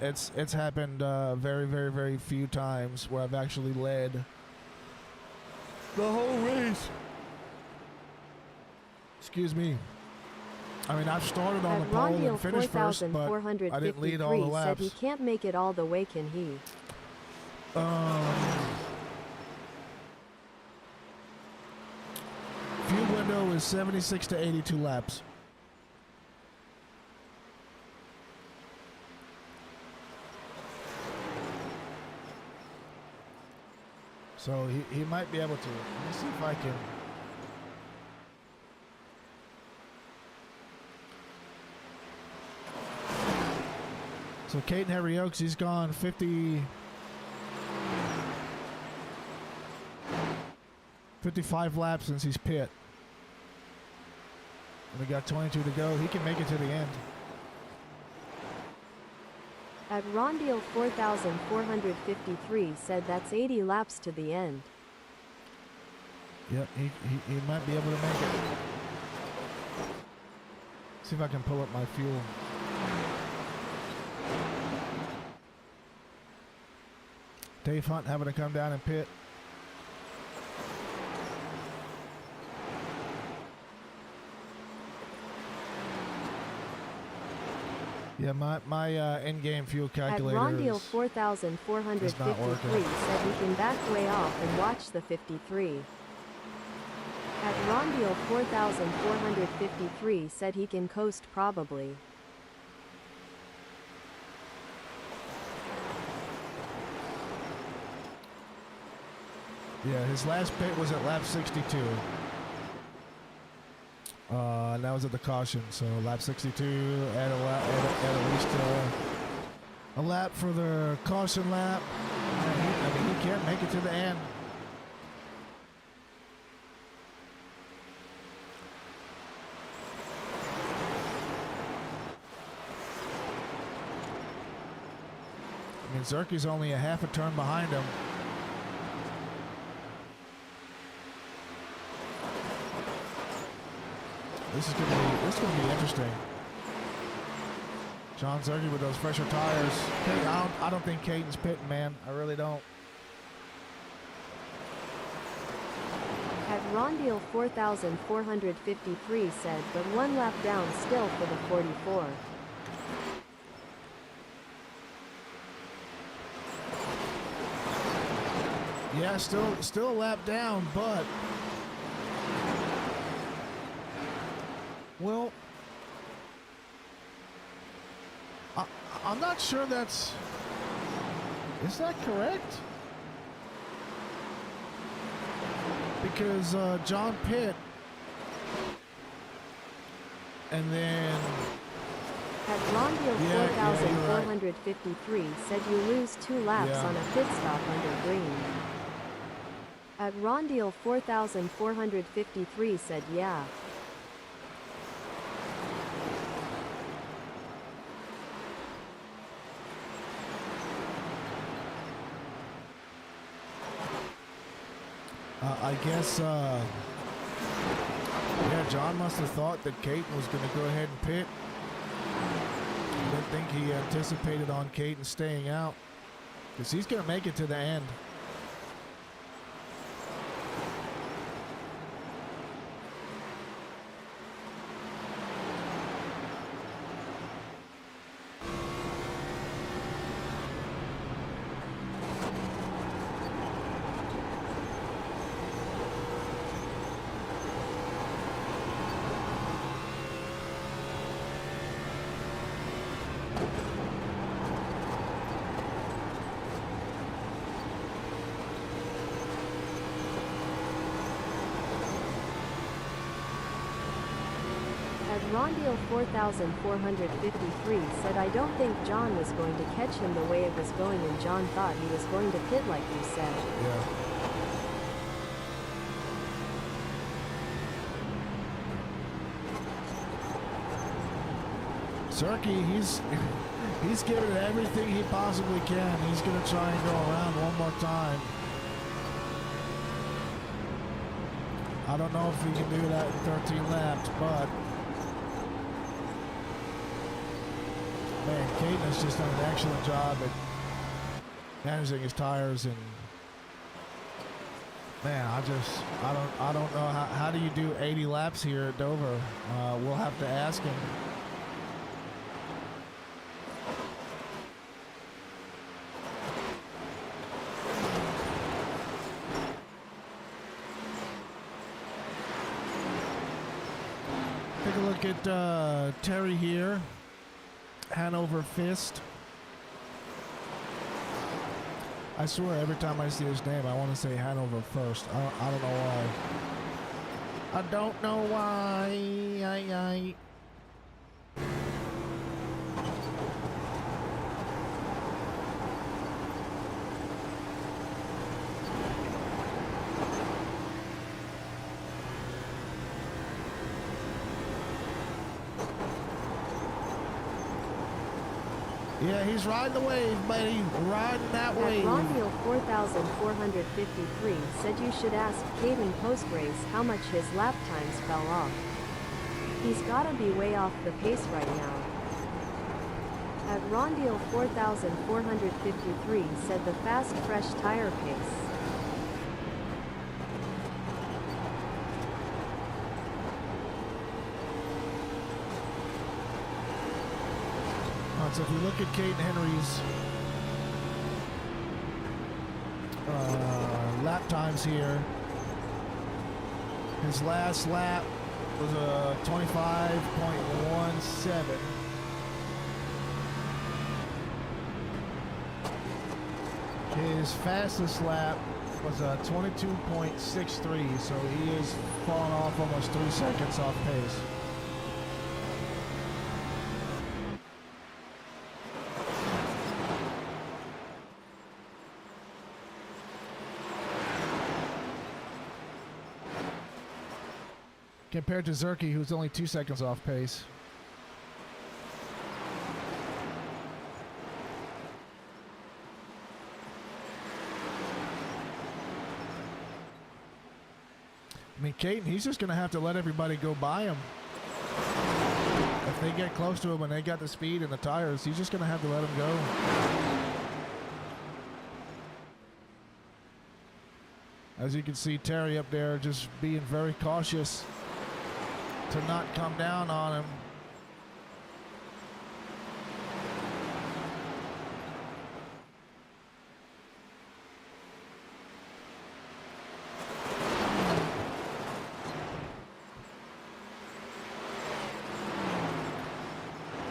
It's happened very, very, very few times where I've actually led the whole race. Excuse me. I mean, I've started on At the pole Rondeal and finished first, but I didn't lead all the 4453 said laps. he can't make it all the way, can he? Fuel window is 76 to 82 laps. So he might be able to. Let me see if I can. So Caden Henry Oaks, he's gone 50. 55 laps since he's pit. And we got 22 to go. He can make it to the end. At Rondeal 4453 said that's 80 laps to the end. Yep, he might be able to make it. See if I can pull up my fuel. Dave Hunt having to come down and pit. Yeah, my in-game fuel calculator At Rondeal is 4453 said he can back way off and watch the 53. At Rondeal 4453 said he can coast probably. Yeah, his last pit was at lap 62. And that was at the caution, so lap 62 at at least a lap for the caution lap. I mean, he can't make it to the end. I mean, Zerke's only a half a turn behind him. This is gonna be interesting. John Zerke with those fresher tires. I don't think Caden's pitting, man. I really don't. At Rondeal 4453 said, but one lap down still for the 44. Yeah, still a lap down, but well, I'm not sure that's. Is that correct? Because John Pitt, and then At Rondeal 4453 said you lose 2 laps on a pit stop under green. At Rondeal 4453 said yeah. I guess, yeah, John must have thought that Caden was going to go ahead and pit. I didn't think he anticipated on Caden staying out, because he's going to make it to the end. Rondeal 4453 said I don't think John was going to catch him the way it was going and John thought he was going to pit like you said. Yeah. Zerke, he's giving it everything he possibly can. He's going to try and go around one more time. I don't know if he can do that in 13 laps, but man, Caden has just done an excellent job at managing his tires, and man, I don't know how do you do 80 laps here at Dover? We'll have to ask him. Take a look at Terry here. Hanover Fist. I swear every time I see his name I want to say Hanover first. I don't know why. I don't know why. Yeah, he's riding the wave, buddy. Riding that At wave. Rondeal 4453 said you should ask Caden post-race how much his lap times fell off. He's gotta be way off the pace right now. At Rondeal 4453 said the fast fresh tire pace. So if you look at Caden Henry's lap times here, his last lap was a 25.17. His fastest lap was a 22.63, so he is falling off almost 3 seconds off pace. Compared to Zerke, who's only 2 seconds off pace. I mean, Caden, he's just going to have to let everybody go by him. If they get close to him and they got the speed and the tires, he's just going to have to let them go. As you can see, Terry up there just being very cautious to not come down on him.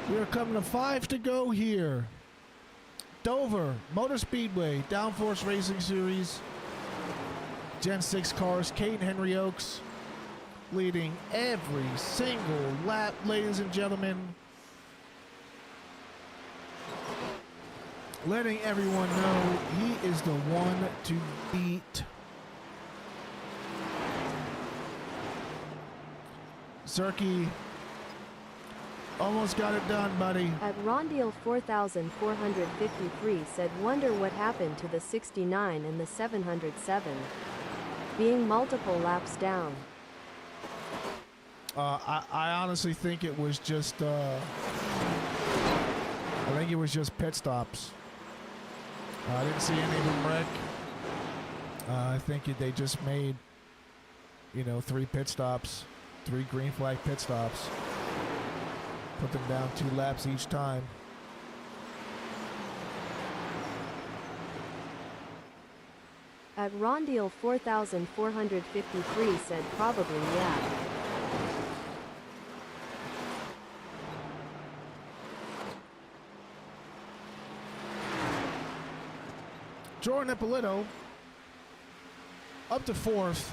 We are coming to 5 to go here. Dover Motor Speedway, Downforce Racing Series, Gen 6 cars. Caden Henry Oaks leading every single lap, ladies and gentlemen. Letting everyone know he is the one to beat. Zerke almost got it done, buddy. At Rondeal 4453 said wonder what happened to the 69 and the 707. Being multiple laps down. I honestly think it was just I think it was just pit stops. I didn't see any of them wreck. I think they just made, 3 pit stops, 3 green flag pit stops. Put them down 2 laps each time. At Rondeal 4453 said probably yeah. Jordan Ippolito up to 4th.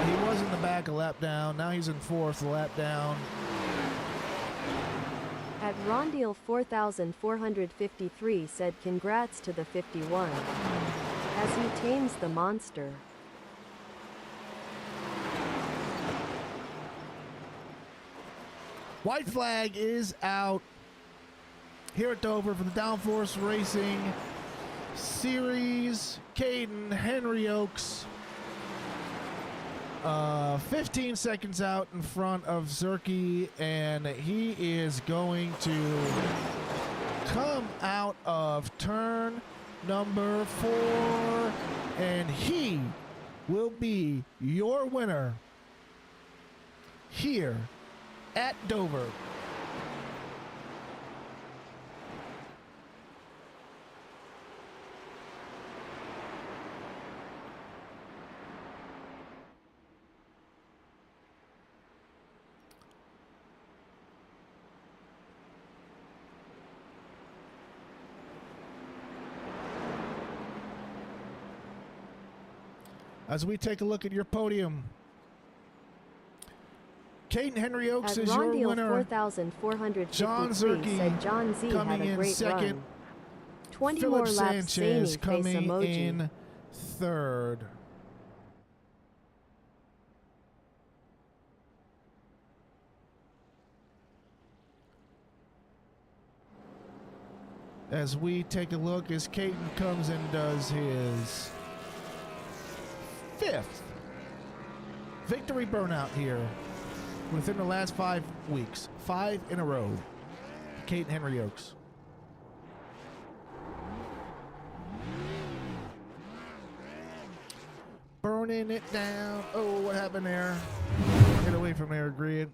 He was in the back a lap down. Now he's in 4th, a lap down. At Rondeal 4453 said congrats to the 51. As he tames the monster. White flag is out here at Dover for the Downforce Racing Series. Caden Henry Oaks 15 seconds out in front of Zerke, and he is going to come out of turn number 4, and he will be your winner here at Dover. As we take a look at your podium, Caden Henry Oaks is your Rondeal winner. 4453 John Zerke said John Z coming had a in great second. run. 20 Philip more laps. Sanchez Face coming emoji. in third. as we take a look as Caden comes and does his 5th victory burnout here within the last 5 weeks. 5 in a row. Caden Henry Oaks. Burning it down. Oh, what happened there? Get away from there, grid.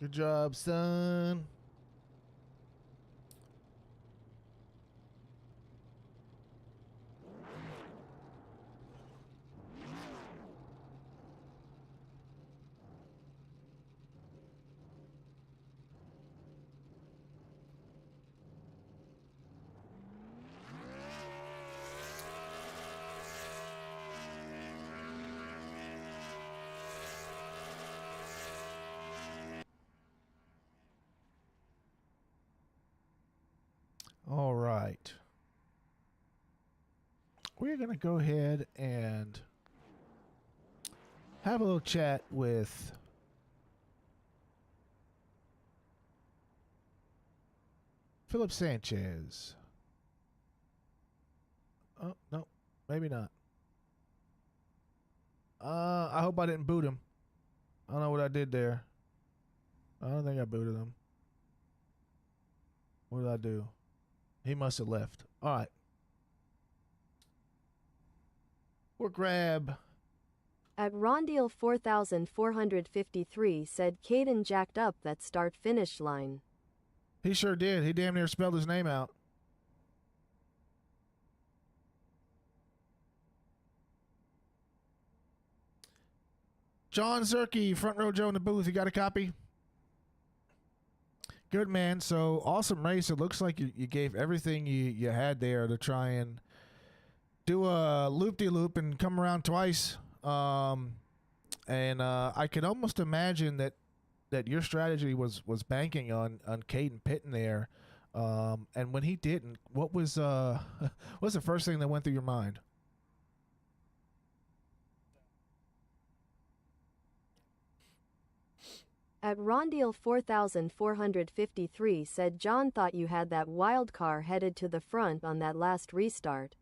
Good job, son. All right. We're going to go ahead and have a little chat with Philip Sanchez. Oh, no, maybe not. I hope I didn't boot him. I don't know what I did there. I don't think I booted him. What did I do? He must have left. All right. We'll grab. At Rondeal 4453 said Caden jacked up that start-finish line. He sure did. He damn near spelled his name out. John Zerke, front row Joe in the booth. You got a copy? Good, man. So, awesome race. It looks like you gave everything you had there to try and do a loop-de-loop and come around twice. And I could almost imagine that your strategy was banking on Caden pitting there. And when he didn't, what was the first thing that went through your mind? At Rondeal 4453 said John thought you had that wild car headed to the front on that last restart.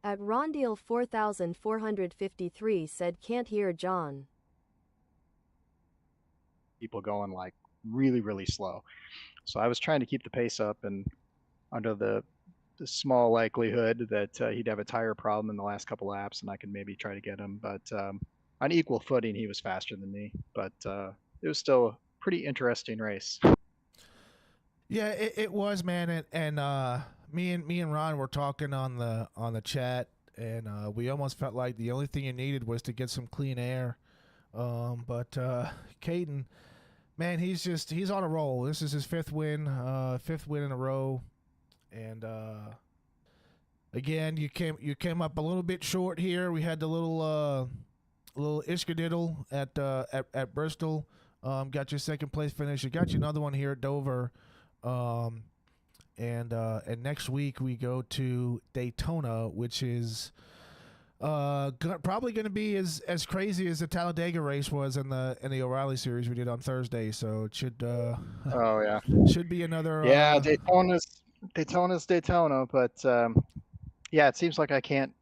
At Rondeal 4453 said can't hear John. People going like really, really slow. So I was trying to keep the pace up, and under the small likelihood that he'd have a tire problem in the last couple laps and I could maybe try to get him. But on equal footing, he was faster than me. But it was still a pretty interesting race. Yeah, it was, man. And me and Ron were talking on the chat, and we almost felt like the only thing you needed was to get some clean air. But Caden, man, he's on a roll. This is his fifth win in a row, and again, you came up a little bit short here. We had the little iskadiddle at Bristol. Got your second place finish. You got you another one here at Dover. And next week we go to Daytona, which is probably going to be as crazy as the Talladega race was in the O'Reilly series we did on Thursday. So it should oh yeah, should be another Daytona's Daytona, but yeah, it seems like I can't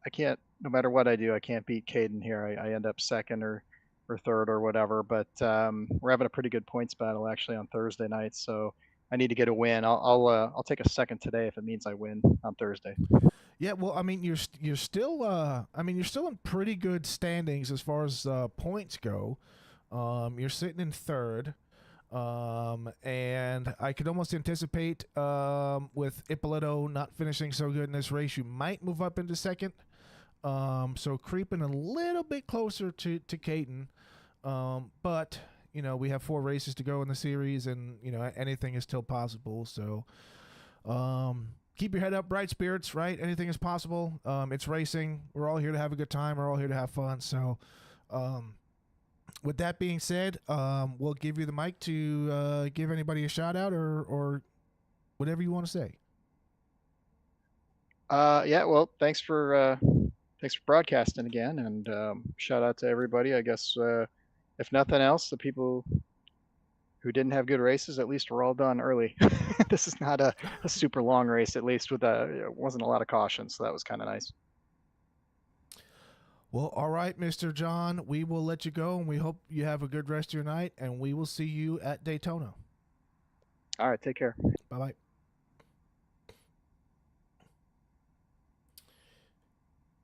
no matter what I do, I can't beat Caden here. I end up second or third or whatever, but we're having a pretty good points battle actually on Thursday night, so I need to get a win. I'll take a second today if it means I win on Thursday. Yeah, well, I mean, you're still in pretty good standings as far as points go. You're sitting in third, and I could almost anticipate with Ippolito not finishing so good in this race, you might move up into second. So creeping a little bit closer to Caden. But we have 4 races to go in the series, and anything is still possible. So keep your head up, bright spirits, right? Anything is possible. It's racing. We're all here to have a good time. We're all here to have fun. So with that being said, we'll give you the mic to give anybody a shout out or whatever you want to say. Yeah, well, thanks for broadcasting again, and shout out to everybody. I guess if nothing else, the people who didn't have good races, at least were all done early. This is not a super long race, at least it wasn't a lot of caution, so that was kind of nice. Well, all right, Mr. John, we will let you go, and we hope you have a good rest of your night, and we will see you at Daytona. All right, take care. Bye-bye.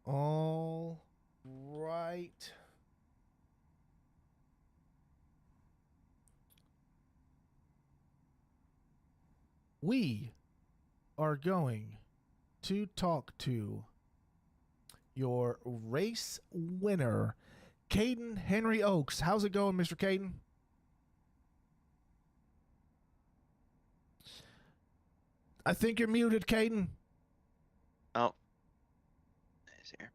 All right. We are going to talk to your race winner, Caden Henry Oaks. How's it going, Mr. Caden? I think you're muted, Caden. Oh. He's here.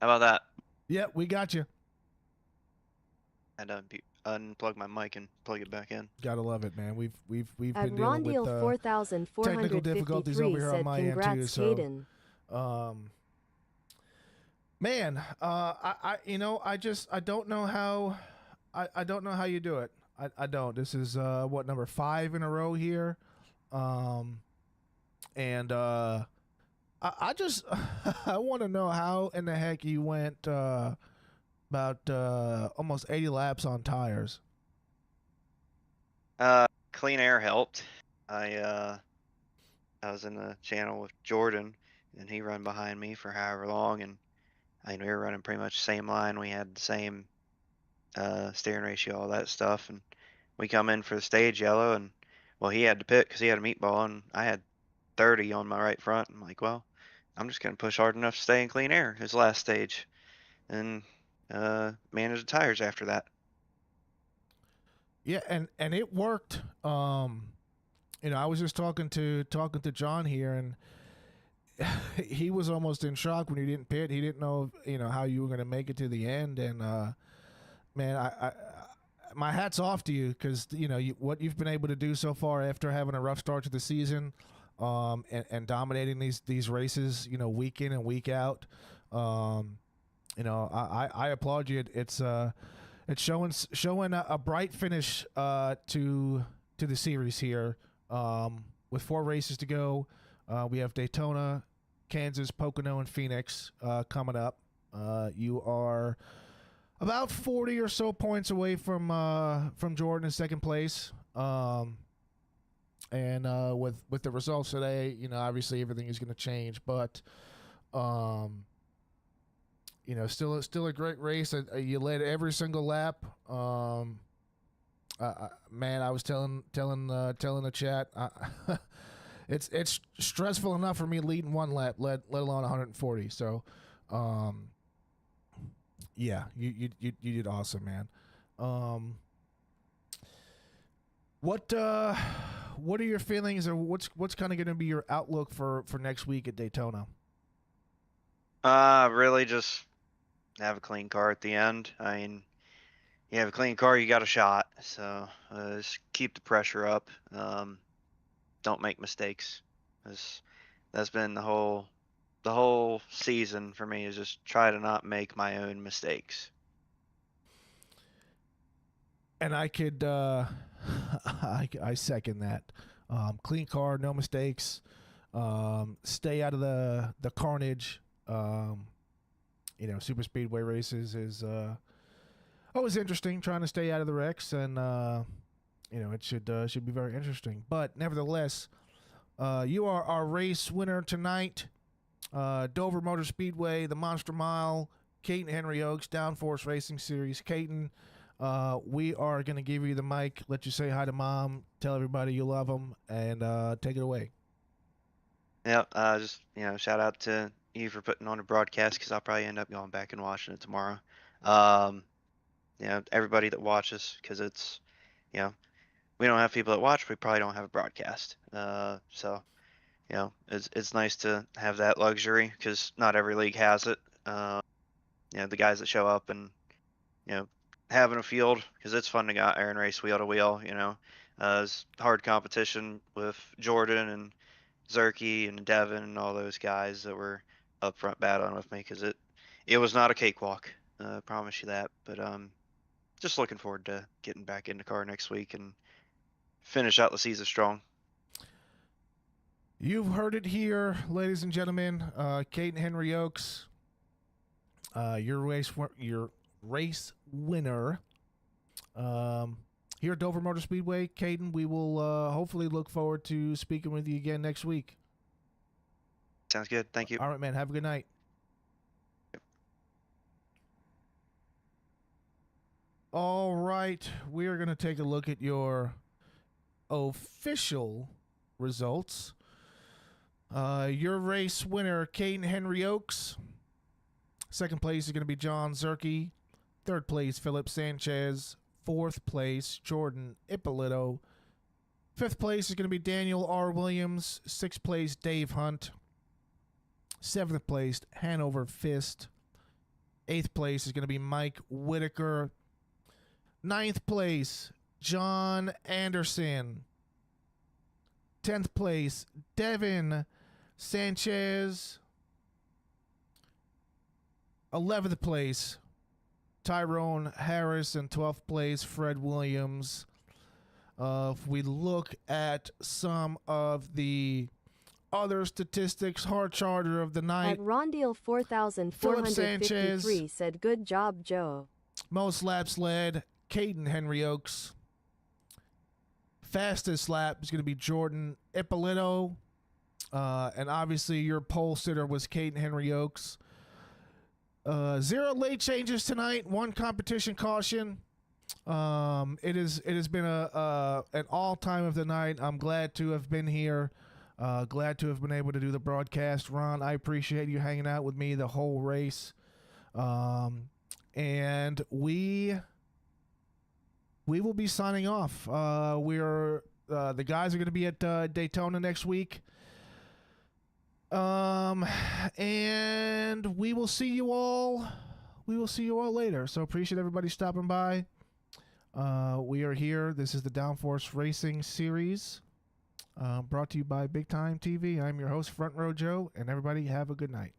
How about that? Yep, we got you. I had to unplug my mic and plug it back in. Gotta love it, man. We've been At dealing with Rondeal 4453 here on said, my end, too, congrats, so, Caden. Man, I don't know how I don't know how you do it. I don't. This is number 5 in a row here. And I just I want to know how in the heck you went about almost 80 laps on tires. Clean air helped. I was in the channel with Jordan, and he run behind me for however long, and we were running pretty much the same line. We had the same steering ratio, all that stuff, and we come in for the stage yellow, and well, he had to pit because he had a meatball, and I had 30 on my right front. I'm like, well, I'm just gonna push hard enough to stay in clean air his last stage, and manage the tires after that. Yeah, and it worked. I was just talking to John here, and he was almost in shock when he didn't pit. He didn't know, how you were going to make it to the end. And man, I my hat's off to you because what you've been able to do so far after having a rough start to the season, and dominating these races, week in and week out. I applaud you. It's showing a bright finish to the series here. With 4 races to go, we have Daytona, Kansas, Pocono, and Phoenix coming up. You are about 40 or so points away from Jordan in second place. And with the results today, obviously everything is going to change, but still a great race. You led every single lap. Man, I was telling the chat, it's stressful enough for me leading one lap, let alone 140. So, yeah, you did awesome, man. What are your feelings, or what's kind of going to be your outlook for next week at Daytona? Really just have a clean car at the end. I mean, you have a clean car, you got a shot. So just keep the pressure up. Don't make mistakes. That's been the whole season for me, is just try to not make my own mistakes. And I could, I second that. Clean car, no mistakes. Stay out of the carnage. Super speedway races is always interesting. Trying to stay out of the wrecks, and it should be very interesting. But nevertheless, you are our race winner tonight. Dover Motor Speedway, the Monster Mile, Caden Henry Oaks, Downforce Racing Series. Caden, we are going to give you the mic, let you say hi to Mom, tell everybody you love them, and take it away. Yeah, just shout out to you for putting on a broadcast because I'll probably end up going back and watching it tomorrow. Um, everybody that watches because it's we don't have people that watch, we probably don't have a broadcast. So it's nice to have that luxury because not every league has it. The guys that show up and you know, having a field because it's fun to go out there and race wheel to wheel. It's hard competition with Jordan and Zerky and Devin and all those guys that were up front battling with me because it was not a cakewalk. I promise you that. But just looking forward to getting back in the car next week and finish out the season strong. You've heard it here, ladies and gentlemen. Caden Henry Oaks, your race winner. Here at Dover Motor Speedway, Caden, we will hopefully look forward to speaking with you again next week. Sounds good. Thank you. All right, man. Have a good night. All right, we are going to take a look at your official results. Your race winner, Caden Henry Oaks. Second place is going to be John Zerky. Third place, Philip Sanchez. Fourth place, Jordan Ippolito. Fifth place is going to be Daniel R. Williams. Sixth place, Dave Hunt. Seventh place, Hanover Fist. Eighth place is going to be Mike Whitaker. Ninth place, John Anderson. 10th place, Devin Sanchez. 11th place, Tyrone Harris. And 12th place, Fred Williams. If we look at some of the other statistics, hard charger of the night. At Rondeal 4453 said, "Good job, Joe." Most laps led, Caden Henry Oaks. Fastest lap is going to be Jordan Ippolito. And obviously your pole sitter was Caden Henry Oaks. 0 late changes tonight, 1 competition caution. It has been an all-time of the night. I'm glad to have been here. Glad to have been able to do the broadcast. Ron, I appreciate you hanging out with me the whole race. And we will be signing off. The guys are going to be at Daytona next week. And we will see you all. We will see you all later. So appreciate everybody stopping by. We are here. This is the Downforce Racing Series, brought to you by Big Time TV. I'm your host, Front Row Joe, and everybody have a good night.